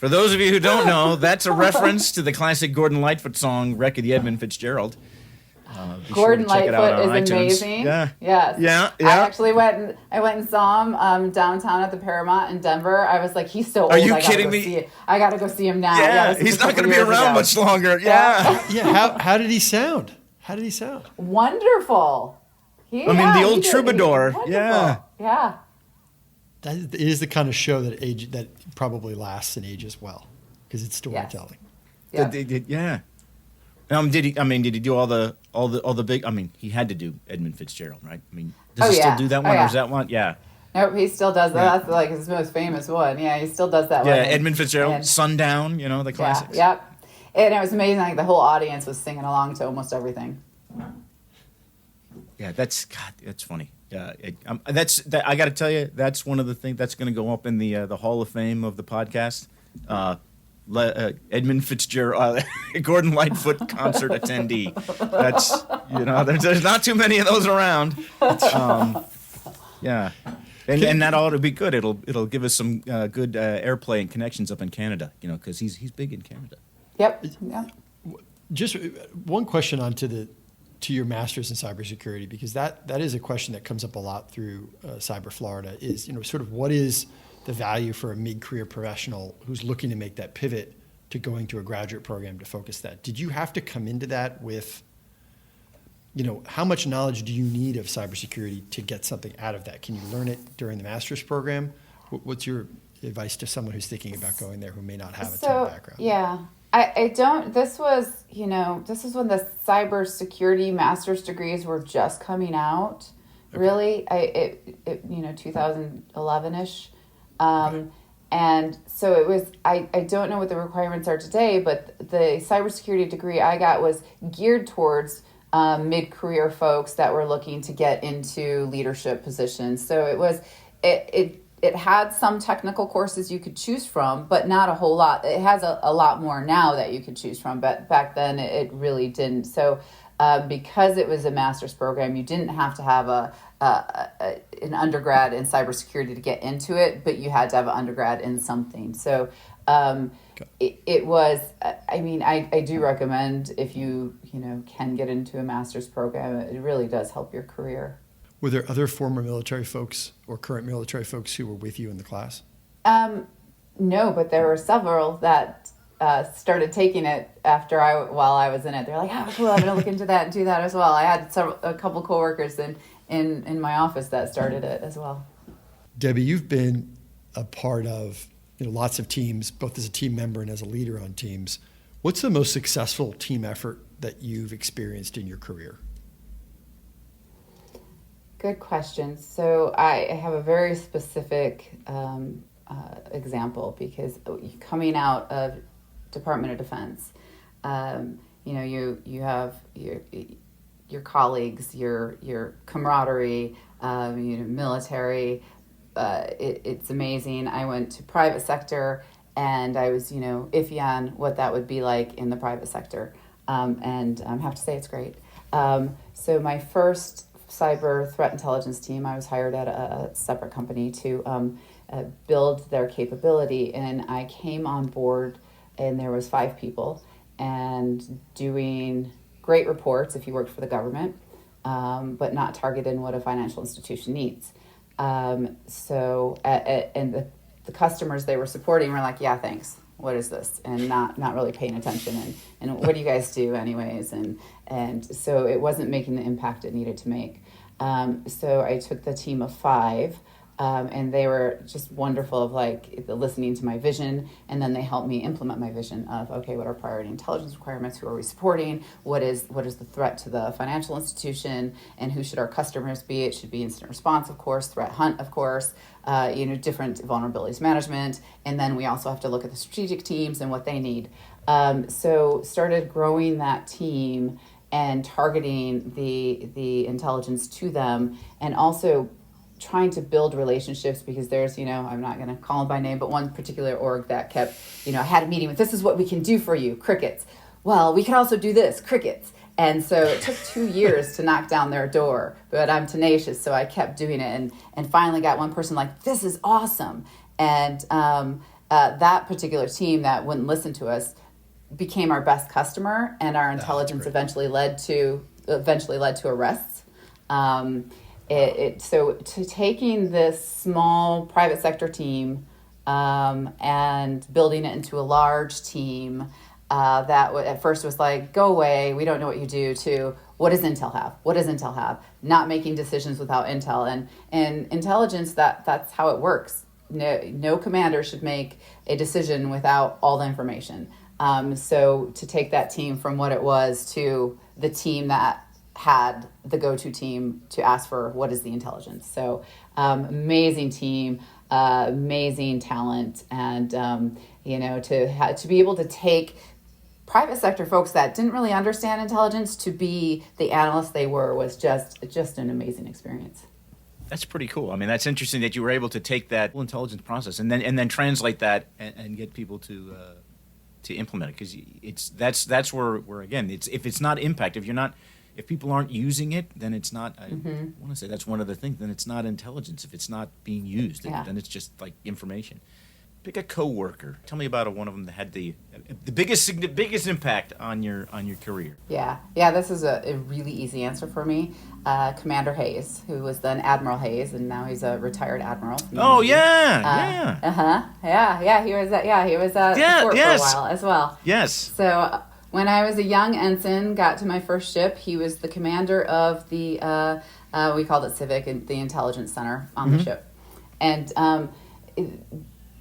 For those of you who don't know, that's a reference to the classic Gordon Lightfoot song, Wreck of the Edmund Fitzgerald. Gordon Lightfoot is amazing. Yeah. Yes. Yeah. I actually went and saw him downtown at the Paramount in Denver. I was like, he's so old. Are you kidding me? I got to go see him now. Yeah, he's not going to be around much longer. Yeah. Yeah. How did he sound? Wonderful. The old troubadour. Yeah. Yeah. It is the kind of show that probably lasts and ages well because it's storytelling. Yes. Yeah. Did he do all the big? I mean, he had to do Edmund Fitzgerald, right? I mean, does he still do that one, or is that one? Yeah. Nope, he still does that. Yeah. That's like his most famous one. Yeah, he still does that one. Yeah, Edmund Fitzgerald, Sundown, the classics. Yeah. Yep. And it was amazing. Like the whole audience was singing along to almost everything. Yeah, that's funny. Yeah, I got to tell you, that's one of the things that's going to go up in the Hall of Fame of the podcast. Edmund Fitzgerald, Gordon Lightfoot concert attendee. That's there's not too many of those around. Yeah, and that ought to be good. It'll give us some good airplay and connections up in Canada. Because he's big in Canada. Yep. Yeah. Just one question to your master's in cybersecurity, because that is a question that comes up a lot through Cyber Florida, is sort of what is the value for a mid-career professional who's looking to make that pivot to going to a graduate program to focus that? Did you have to come into that with, how much knowledge do you need of cybersecurity to get something out of that? Can you learn it during the master's program? What's your advice to someone who's thinking about going there who may not have a ton of background? Yeah. I don't, this was when the cybersecurity master's degrees were just coming out, really. 2011-ish. And so it was, I don't know what the requirements are today, but the cybersecurity degree I got was geared towards mid-career folks that were looking to get into leadership positions. So it had some technical courses you could choose from, but not a whole lot. It has a lot more now that you could choose from, but back then it really didn't. So because it was a master's program, you didn't have to have an undergrad in cybersecurity to get into it, but you had to have an undergrad in something. So it was, I do recommend if you can get into a master's program, it really does help your career. Were there other former military folks or current military folks who were with you in the class? No, but there were several that started taking it while I was in it. They're like, "Oh, cool! I'm gonna look into that and do that as well." I had a couple coworkers in my office that started it as well. Debbie, you've been a part of lots of teams, both as a team member and as a leader on teams. What's the most successful team effort that you've experienced in your career? Good question. So I have a very specific example, because coming out of Department of Defense, you have your colleagues, your camaraderie, military. It's amazing. I went to private sector, and I was iffy on what that would be like in the private sector, and I have to say it's great. So my first cyber threat intelligence team, I was hired at a separate company to build their capability, and I came on board, and there was 5 people, and doing great reports if you worked for the government, but not targeted in what a financial institution needs. And the customers they were supporting were like, "Yeah, thanks. What is this?" And not really paying attention. And what do you guys do anyways? And so it wasn't making the impact it needed to make. So I took the team of 5, and they were just wonderful of listening to my vision, and then they helped me implement my vision of, okay, what are priority intelligence requirements? Who are we supporting? What is the threat to the financial institution? And who should our customers be? It should be incident response, of course, threat hunt, of course, different vulnerabilities management. And then we also have to look at the strategic teams and what they need. So started growing that team and targeting the intelligence to them, and also trying to build relationships, because there's, I'm not going to call them by name, but one particular org that kept, I had a meeting with, "This is what we can do for you," crickets. "Well, we could also do this," crickets. And so it took 2 years to knock down their door, but I'm tenacious, so I kept doing it, and finally got one person like, "This is awesome." And that particular team that wouldn't listen to us became our best customer, and our intelligence eventually led to arrests. So to taking this small private sector team and building it into a large team that at first was like, "Go away, we don't know what you do," to "What does Intel have? What does Intel have?" Not making decisions without Intel. And intelligence, that's how it works. No commander should make a decision without all the information. So to take that team from what it was to the team that had the go-to team to ask for what is the intelligence. So amazing team, amazing talent, and to be able to take private sector folks that didn't really understand intelligence to be the analysts they were was just an amazing experience. That's pretty cool. I mean, that's interesting that you were able to take that intelligence process and then translate that and get people to implement it, because that's where again, if it's not impact, if people aren't using it, then it's not. I want to say that's one of the things. Then it's not intelligence. If it's not being used, then it's just like information. Pick a coworker. Tell me about one of them that had the biggest impact on your career. Yeah. This is a really easy answer for me. Commander Hayes, who was then Admiral Hayes, and now he's a retired admiral. Oh He was at the fort for a while as well. Yes. So when I was a young ensign, got to my first ship, he was the commander of the we called it Civic, the intelligence center on the ship, and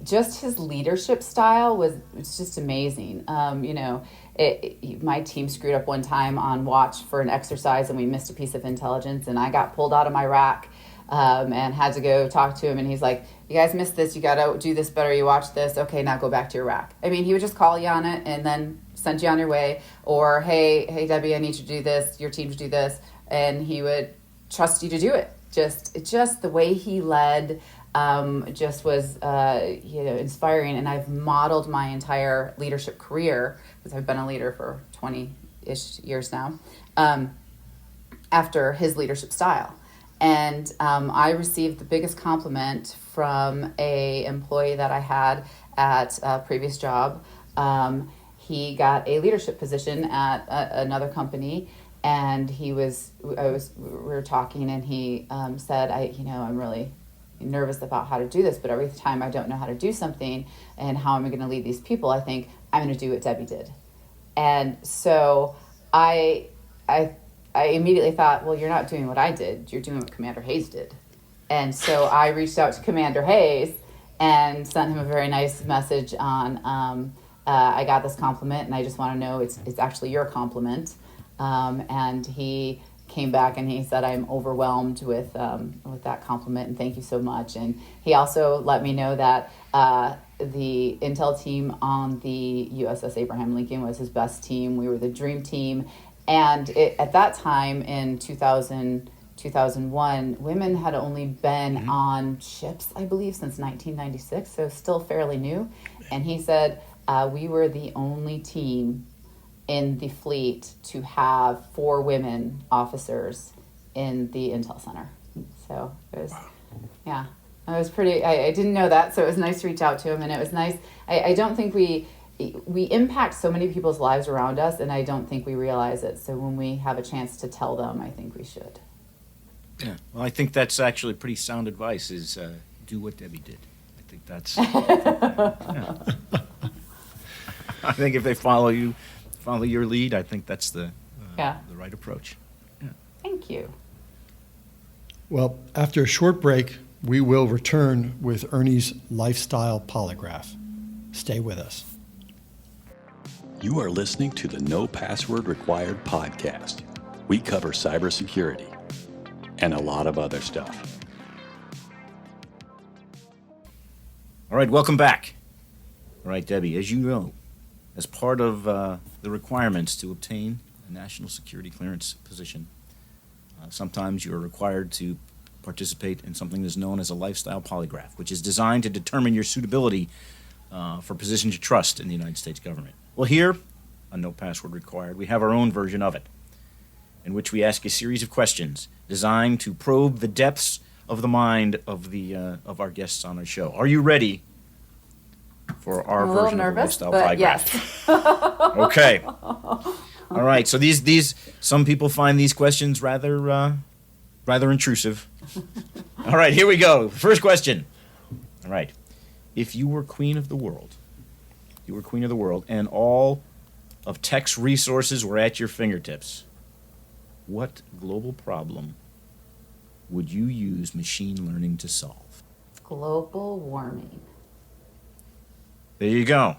just his leadership style it's just amazing. My team screwed up one time on watch for an exercise, and we missed a piece of intelligence, and I got pulled out of my rack and had to go talk to him, and he's like, "You guys missed this, you gotta do this better, you watch this, okay, now go back to your rack." I mean, he would just call you on it and then send you on your way, or hey Debbie, I need you to do this, your team to do this, and he would trust you to do it. Just the way he led just was inspiring, and I've modeled my entire leadership career, because I've been a leader for 20-ish years now, after his leadership style. And I received the biggest compliment from a employee that I had at a previous job. He got a leadership position at another company, and we were talking, and he said, I'm really nervous about how to do this, but every time I don't know how to do something and how am I going to lead these people, I think I'm going to do what Debbie did. And so I immediately thought, well, you're not doing what I did. You're doing what Commander Hayes did. And so I reached out to Commander Hayes and sent him a very nice message on, I got this compliment and I just want to know it's actually your compliment. And he came back and he said, I'm overwhelmed with that compliment and thank you so much. And he also let me know that the intel team on the USS Abraham Lincoln was his best team. We were the dream team. And at that time in 2001, women had only been on ships, I believe, since 1996, so still fairly new. And he said, we were the only team in the fleet to have 4 women officers in the Intel Center. So it was, yeah, it was pretty, I didn't know that, so it was nice to reach out to him, and it was nice. I don't think we impact so many people's lives around us, and I don't think we realize it. So when we have a chance to tell them, I think we should. Yeah, well, I think that's actually pretty sound advice, is do what Debbie did. I think that's, yeah. I think if they follow your lead, I think that's the right approach. Yeah. Thank you. Well, after a short break, we will return with Ernie's lifestyle polygraph. Stay with us. You are listening to the No Password Required podcast. We cover cybersecurity and a lot of other stuff. All right, welcome back. All right, Debbie, as you know, as part of the requirements to obtain a national security clearance position, sometimes you're required to participate in something that's known as a lifestyle polygraph, which is designed to determine your suitability for positions you trust in the United States government. Well, here, on No Password Required, we have our own version of it, in which we ask a series of questions designed to probe the depths of the mind of our guests on our show. Are you ready for our version nervous, of the lifestyle polygraph? Yes. Okay. All right. So these some people find these questions rather intrusive. All right. Here we go. First question. All right. If you were queen of the world, and all of tech's resources were at your fingertips, what global problem would you use machine learning to solve? Global warming. There you go.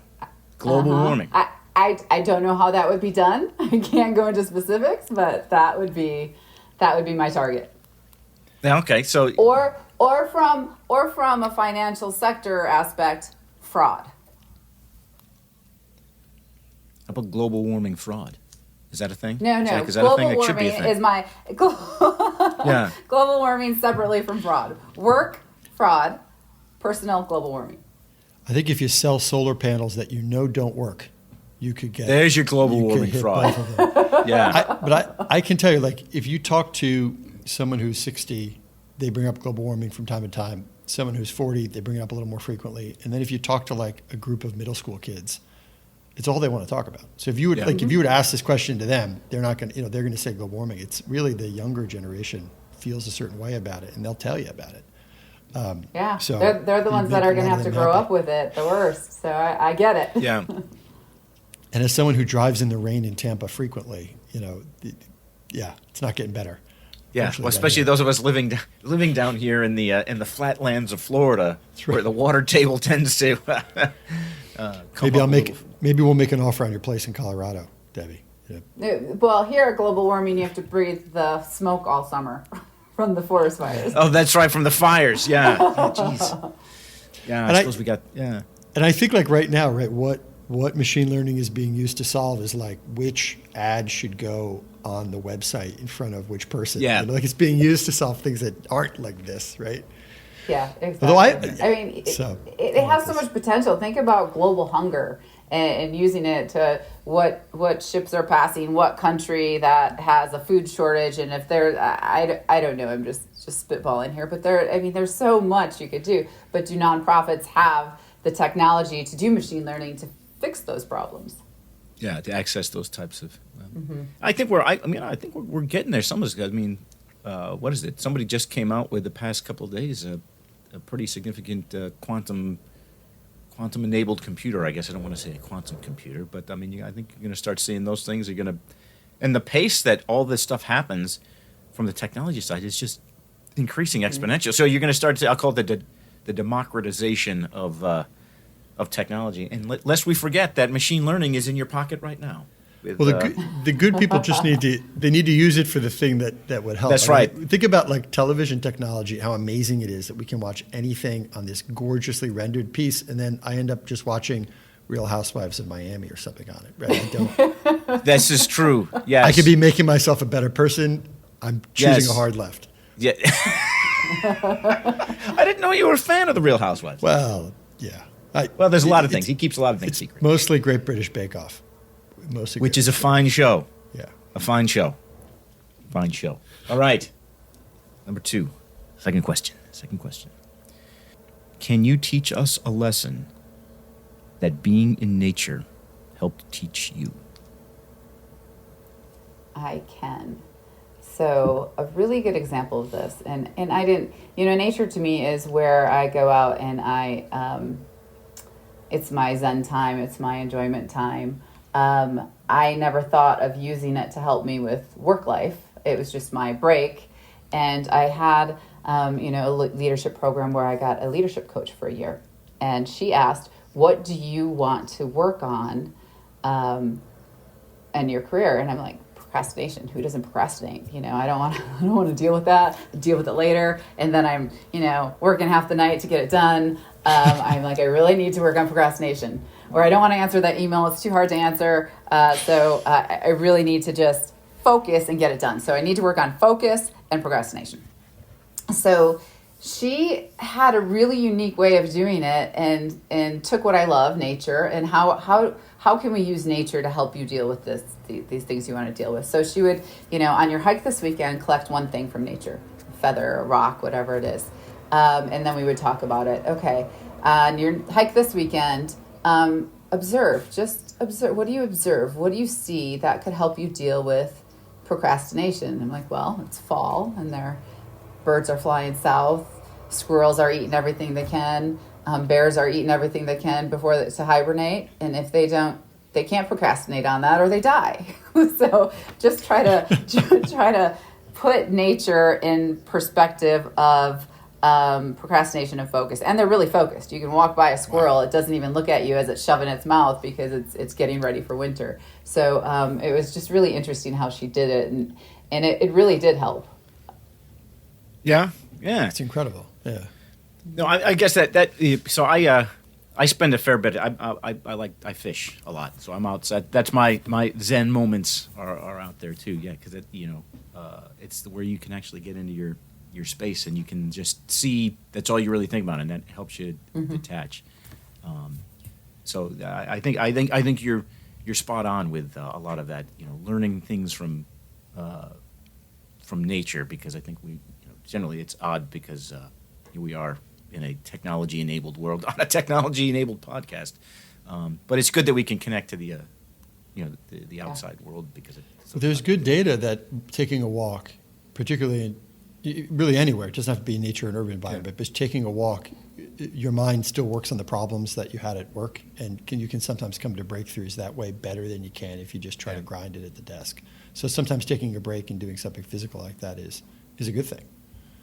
Global warming. I don't know how that would be done. I can't go into specifics, but that would be my target. Yeah, okay. So or from a financial sector aspect, fraud. How about global warming fraud? Is that a thing? No. Jack, is that global a thing? It should warming be a thing. is my Yeah. global warming separately from fraud. Work, fraud, personnel, global warming. I think if you sell solar panels that you know don't work, you could get. There's your global you could warming hit fraud. both of them. Yeah. But I can tell you, like, if you talk to someone who's 60, they bring up global warming from time to time. Someone who's 40, they bring it up a little more frequently. And then if you talk to like a group of middle school kids, it's all they want to talk about. So if you would if you would ask this question to them, they're not going to, they're going to say global warming. It's really the younger generation feels a certain way about it, and they'll tell you about it. Yeah, so they're the ones that are going to have to grow up with it the worst. So I get it. Yeah. And as someone who drives in the rain in Tampa frequently, it's not getting better. Yeah, well, especially those of us living down here in the flatlands of Florida, where the water table tends to. Maybe we'll make an offer on your place in Colorado, Debbie. Yeah. Well, here at global warming, you have to breathe the smoke all summer from the forest fires. Oh, that's right, from the fires. Yeah. Jeez. Yeah, I suppose we got. Yeah. And I think like right now, right, what machine learning is being used to solve is like which ad should go on the website in front of which person. Yeah. Like it's being used to solve things that aren't like this, right? Yeah, exactly. Although it has so much potential. Think about global hunger and using it to what ships are passing, what country that has a food shortage, and if there, I don't know. I'm just spitballing here, but there's so much you could do. But do nonprofits have the technology to do machine learning to fix those problems? Yeah, to access those types of. I think we're getting there. Some of us. What is it? Somebody just came out with the past couple of days a pretty significant quantum quantum-enabled computer. I guess I don't want to say a quantum computer, but I mean, I think you're going to start seeing those things. You're going to, and the pace that all this stuff happens from the technology side is just increasing exponential. So you're going to start to, I'll call it the democratization of technology. And lest we forget that machine learning is in your pocket right now. With, Well, the good people just need to use it for the thing that would help. That's I right. mean, think about like television technology, how amazing it is that we can watch anything on this gorgeously rendered piece, and then I end up just watching Real Housewives of Miami or something on it. Right? I don't. This is true. Yes. I could be making myself a better person. I'm choosing Yes. a hard left. Yeah. I didn't know you were a fan of the Real Housewives. Well, yeah. Well, there's a lot of things. He keeps a lot of things It's secret. mostly Great British Bake Off. Mostly Which Great is a British fine show. Bake Off. A fine show. Fine show. All right. Number 2. Second question. Can you teach us a lesson that being in nature helped teach you? I can. So a really good example of this, and I didn't, nature to me is where I go out and it's my Zen time, it's my enjoyment time. I never thought of using it to help me with work life. It was just my break. And I had, a leadership program where I got a leadership coach for a year. And she asked, what do you want to work on in your career? And I'm like, procrastination. Who doesn't procrastinate? I don't want to deal with that. Deal with it later. And then I'm, working half the night to get it done. I'm like, I really need to work on procrastination. Or I don't want to answer that email. It's too hard to answer. So I really need to just focus and get it done. So I need to work on focus and procrastination. So she had a really unique way of doing it and took what I love, nature, and how can we use nature to help you deal with these things you want to deal with. So she would, on your hike this weekend, collect one thing from nature, a feather, a rock, whatever it is. And then we would talk about it. Okay, on your hike this weekend, just observe. What do you observe? What do you see that could help you deal with procrastination? And I'm like, well, it's fall and birds are flying south. Squirrels are eating everything they can. Bears are eating everything they can before to hibernate. And if they don't, they can't procrastinate on that or they die. So just try to put nature in perspective of procrastination and focus. And they're really focused. You can walk by a squirrel. It doesn't even look at you as it's shoving its mouth because it's getting ready for winter. So it was just really interesting how she did it. And it really did help. Yeah. It's incredible. Yeah. No, I guess so I spend a fair bit. I fish a lot, so I'm outside. That's my Zen moments are out there too. Yeah, because it's where you can actually get into your space and you can just see. That's all you really think about, and that helps you detach. So I think you're spot on with a lot of that. Learning things from nature, because I think we generally it's odd because we are in a technology-enabled world on a technology-enabled podcast, but it's good that we can connect to the outside world because There's good data that taking a walk, particularly really anywhere, it doesn't have to be nature and urban environment, but taking a walk, your mind still works on the problems that you had at work, and you can sometimes come to breakthroughs that way better than you can if you just try to grind it at the desk. So sometimes taking a break and doing something physical like that is a good thing.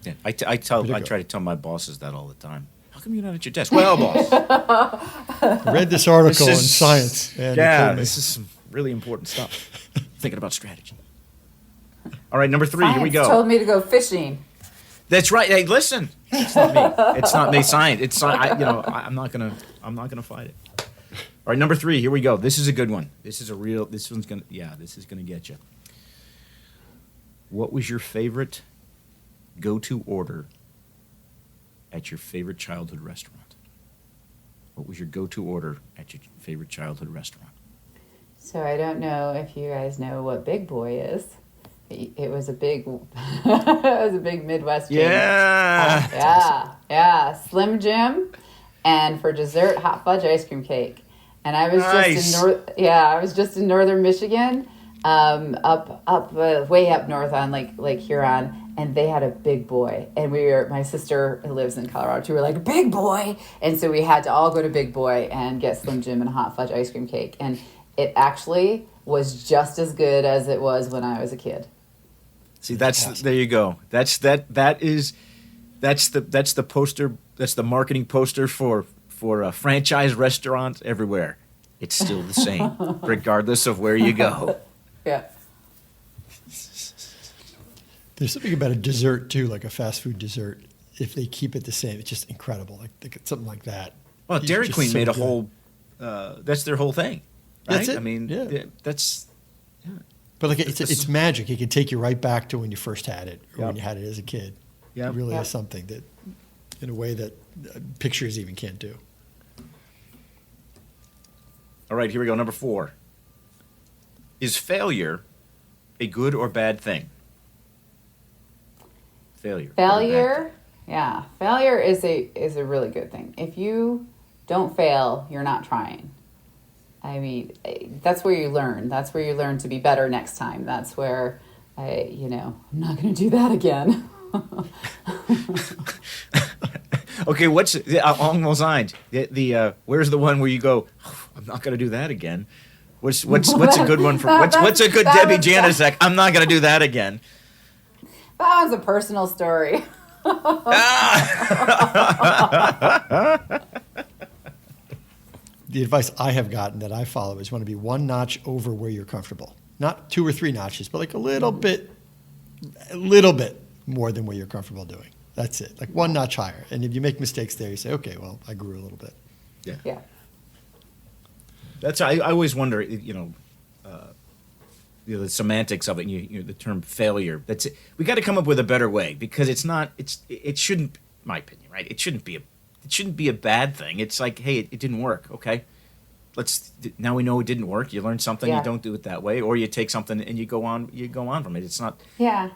Yeah, I try to tell my bosses that all the time. How come you're not at your desk? Well, boss, I read this article in Science. And this is some really important stuff. Thinking about strategy. All right, number 3. Science here we go. told me to go fishing. That's right. Hey, listen. It's not me. It's not me. Science. It's I'm not gonna fight it. All right, number 3. Here we go. This is a good one. This is gonna get you. What was your favorite go-to order at your favorite childhood restaurant? What was your go-to order at your favorite childhood restaurant? So I don't know if you guys know what Big Boy is. It was a big, Midwest chain. Yeah. Slim Jim, and for dessert, hot fudge ice cream cake. And I was Nice. I was just in northern Michigan. way up north on Lake Huron, and they had a big boy. And my sister who lives in Colorado too, we were like, big boy. And so we had to all go to Big Boy and get Slim Jim and a hot fudge ice cream cake. And it actually was just as good as it was when I was a kid. See, there you go. That's the poster. That's the marketing poster for a franchise restaurant everywhere. It's still the same, regardless of where you go. Yeah. There's something about a dessert too, like a fast food dessert. If they keep it the same, it's just incredible. Like something like that. Well, It's Dairy just Queen so made a good. whole. That's their whole thing, right? That's it. I mean, Yeah. that's. Yeah. But like it's magic. It can take you right back to when you first had it, or Yep. when you had it as a kid. Yep. It really Yep. is something that, in a way that pictures even can't do. All right, here we go. Number 4. Is failure a good or bad thing? Failure. good or bad thing? Failure, yeah. Failure is a really good thing. If you don't fail, you're not trying. I mean, that's where you learn. That's where you learn to be better next time. That's where I'm not going to do that again. Okay, what's along those lines? Where's the one where you go, I'm not going to do that again? What's a good one for what's a good Debbie Janeczek? I'm not going to do that again. That was a personal story. The advice I have gotten that I follow is want to be one notch over where you're comfortable. Not 2 or 3 notches, but like a little bit more than what you're comfortable doing. That's it. Like one notch higher. And if you make mistakes there, you say, okay, well, I grew a little bit. Yeah. That's I always wonder, the semantics of it. The term failure. That's it. We got to come up with a better way because it shouldn't, in my opinion, right? It shouldn't be a bad thing. It's like, hey, it didn't work. Okay, now we know it didn't work. You learn something. Yeah. You don't do it that way, or you take something and you go on from it. It's not. Yeah.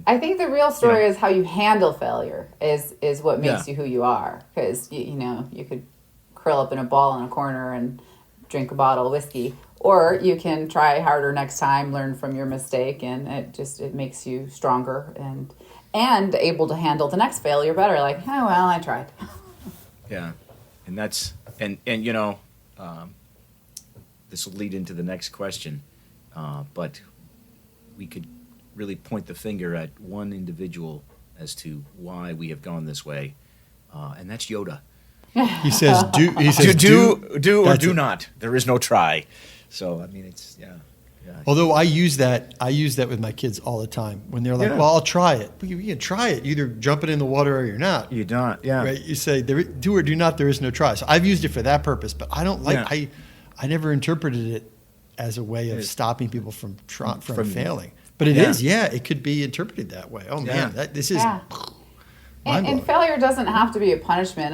I think the real story is how you handle failure is what makes Yeah. you who you are. Because, you could curl up in a ball in a corner and drink a bottle of whiskey. Or you can try harder next time, learn from your mistake, and it makes you stronger and able to handle the next failure better. Like, oh, well, I tried. Yeah, and that's this will lead into the next question, but we could really point the finger at one individual as to why we have gone this way, and that's Yoda. He says, do or That's do it. not. There is no try. So I mean, it's yeah. Although I use that with my kids all the time when they're like, Yeah. well, I'll try it. Well, you can try it. You either jump it in the water or you're not. You don't, yeah. Right? You say, do or do not, there is no try. So I've used it for that purpose, but I don't like, Yeah. I never interpreted it as a way of Yes. stopping people from From- failing. But it Yeah. is, it could be interpreted that way. Oh, Yeah. man, this is Yeah. mind-blowing. And failure doesn't have to be a punishment.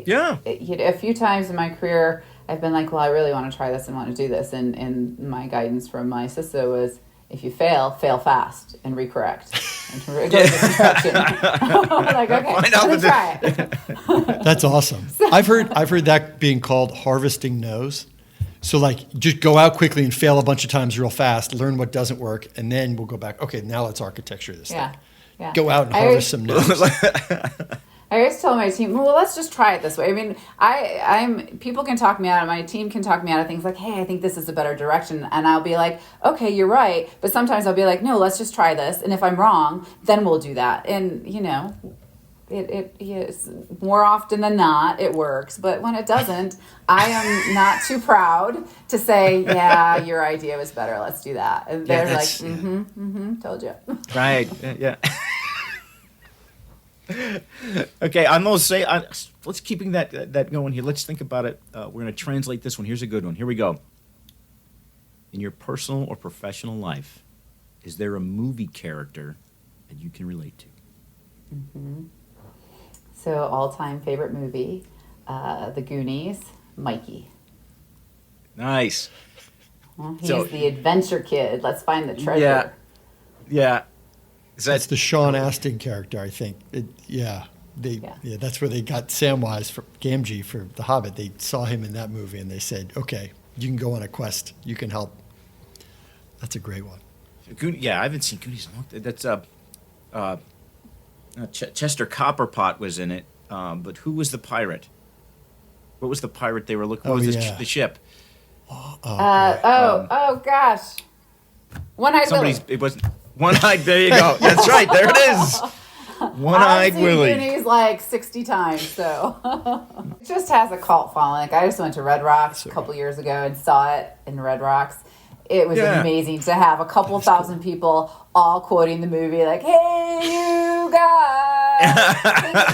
Yeah. A few times in my career, I've been like, well, I really want to try this and want to do this. And my guidance from my sister was, if you fail fast and recorrect. And go to the direction. Like, okay, Find out let's the- try it. That's awesome. I've heard that being called harvesting no's. So like just go out quickly and fail a bunch of times real fast, learn what doesn't work, and then we'll go back. Okay, now let's architecture this Yeah. thing. Yeah. Go out and I harvest always- some no's. I always tell my team, well, let's just try it this way. I mean, I'm people can talk me out of, my team can talk me out of things like, hey, I think this is a better direction. And I'll be like, okay, you're right. But sometimes I'll be like, no, let's just try this. And if I'm wrong, then we'll do that. And, it is more often than not, it works. But when it doesn't, I am not too proud to say, yeah, your idea was better. Let's do that. And they're like, told you. Right. Yeah. Okay, I'm gonna say, let's keeping that going here. Let's think about it. We're gonna translate this one. Here's a good one. Here we go. In your personal or professional life, is there a movie character that you can relate to? So all-time favorite movie, The Goonies, Mikey. Nice. Well, he's So- the adventure kid. Let's find the treasure. Yeah. Yeah. Is That's that the Sean Astin character, I think. Yeah. That's where they got Samwise for Gamgee for The Hobbit. They saw him in that movie and they said, okay, you can go on a quest. You can help That's a great one. Yeah, I haven't seen Goonies in a long time. That's Chester Copperpot was in it, but who was the pirate? What was the pirate they were looking? What was the ship? Oh gosh, One-Eyed Willie. It wasn't One-Eyed. There you go. That's right. There it is. One-Eyed Willie. I've seen Goonies like 60 times, so it just has a cult following. Like, I just went to Red Rocks a couple years ago and saw it in Red Rocks. It was amazing to have a couple thousand people all quoting the movie, like, "Hey, you guys!"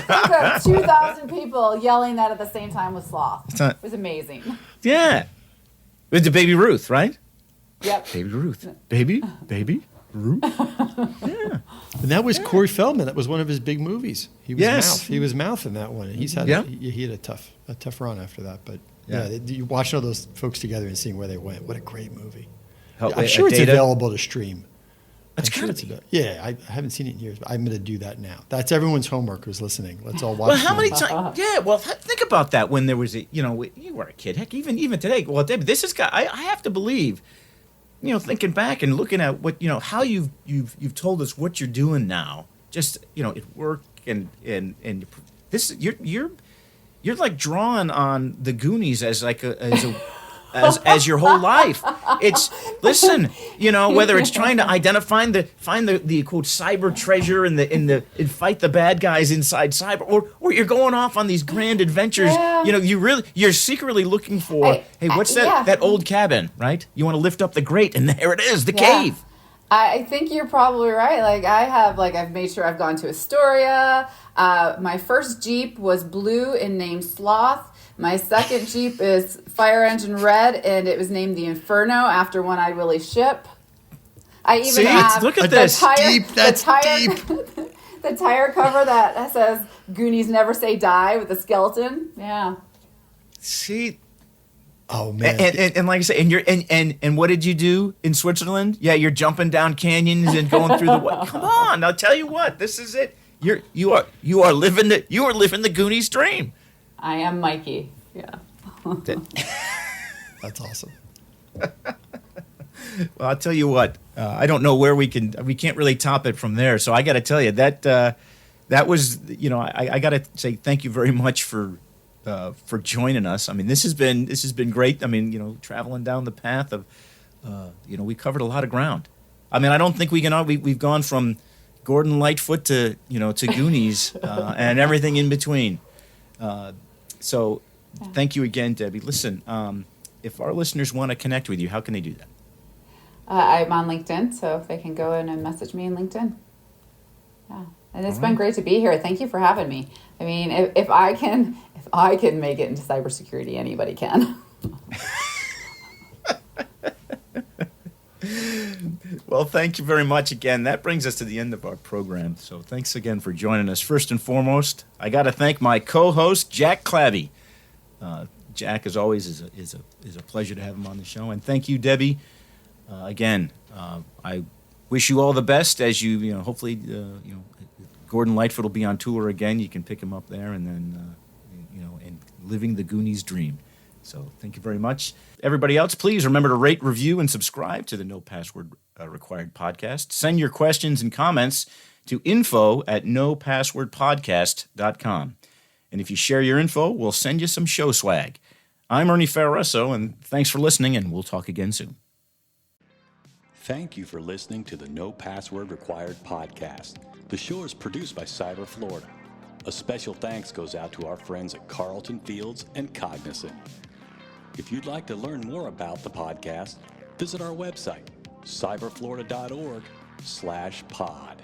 Think of 2,000 people yelling that at the same time with Sloth. It was amazing. Yeah. It was the Baby Ruth, right? Yep. Baby Ruth. Baby Ruth. Yeah. And that was Corey Feldman. That was one of his big movies. He was Mouth. He was Mouth in that one. And he had a tough run after that. But you watching all those folks together and seeing where they went. What a great movie. I'm sure it's available to stream. That's kind of Yeah, I haven't seen it in years, but I'm going to do that now. That's everyone's homework who's listening. Let's all watch. Well, how many times? Yeah, well, think about that. When there was you were a kid. Heck, even today. Well, David, this is. I have to believe. Thinking back and looking at what how you've told us what you're doing now. Just at work and this you're like drawing on the Goonies as like as your whole life. It's whether it's trying to find the quote cyber treasure and fight the bad guys inside cyber, or you're going off on these grand adventures. Yeah. You're secretly looking for what's that old cabin, right? You want to lift up the grate and there it is, the cave. I think you're probably right. Like I've made sure I've gone to Astoria. My first Jeep was blue and named Sloth. My second Jeep is fire engine red, and it was named the Inferno after One-Eyed Willie's ship. I even have look at this. Deep. The tire cover that says "Goonies never say die" with a skeleton. Yeah. See. Oh man! And like I say, and you're and what did you do in Switzerland? Yeah, you're jumping down canyons and going through the. Come on, I'll tell you what. This is it. You are living the Goonies dream. I am Mikey. Yeah. That's awesome. Well, I'll tell you what. I don't know where we can't really top it from there. So I got to tell you that was I got to say thank you very much for joining us. I mean, this has been great. I mean, traveling down the path of we covered a lot of ground. I mean, I don't think we've gone from Gordon Lightfoot to Goonies and everything in between. So thank you again, Debbie. Listen, if our listeners want to connect with you, how can they do that? I'm on LinkedIn, so if they can go in and message me in LinkedIn. Yeah, and it's been great to be here. Thank you for having me. I mean, if I can make it into cybersecurity, anybody can. Well, thank you very much again. That brings us to the end of our program. So thanks again for joining us. First and foremost, I got to thank my co-host, Jack Clabby. Jack, as always, is a pleasure to have him on the show. And thank you, Debbie. Again, I wish you all the best as hopefully, Gordon Lightfoot will be on tour again. You can pick him up there and then, and living the Goonies dream. So thank you very much. Everybody else, please remember to rate, review, and subscribe to the No Password Required podcast. Send your questions and comments to info@nopasswordpodcast.com. And if you share your info, we'll send you some show swag. I'm Ernie Fararesso, and thanks for listening, and we'll talk again soon. Thank you for listening to the No Password Required podcast. The show is produced by Cyber Florida. A special thanks goes out to our friends at Carlton Fields and Cognizant. If you'd like to learn more about the podcast, visit our website, cyberflorida.org/pod.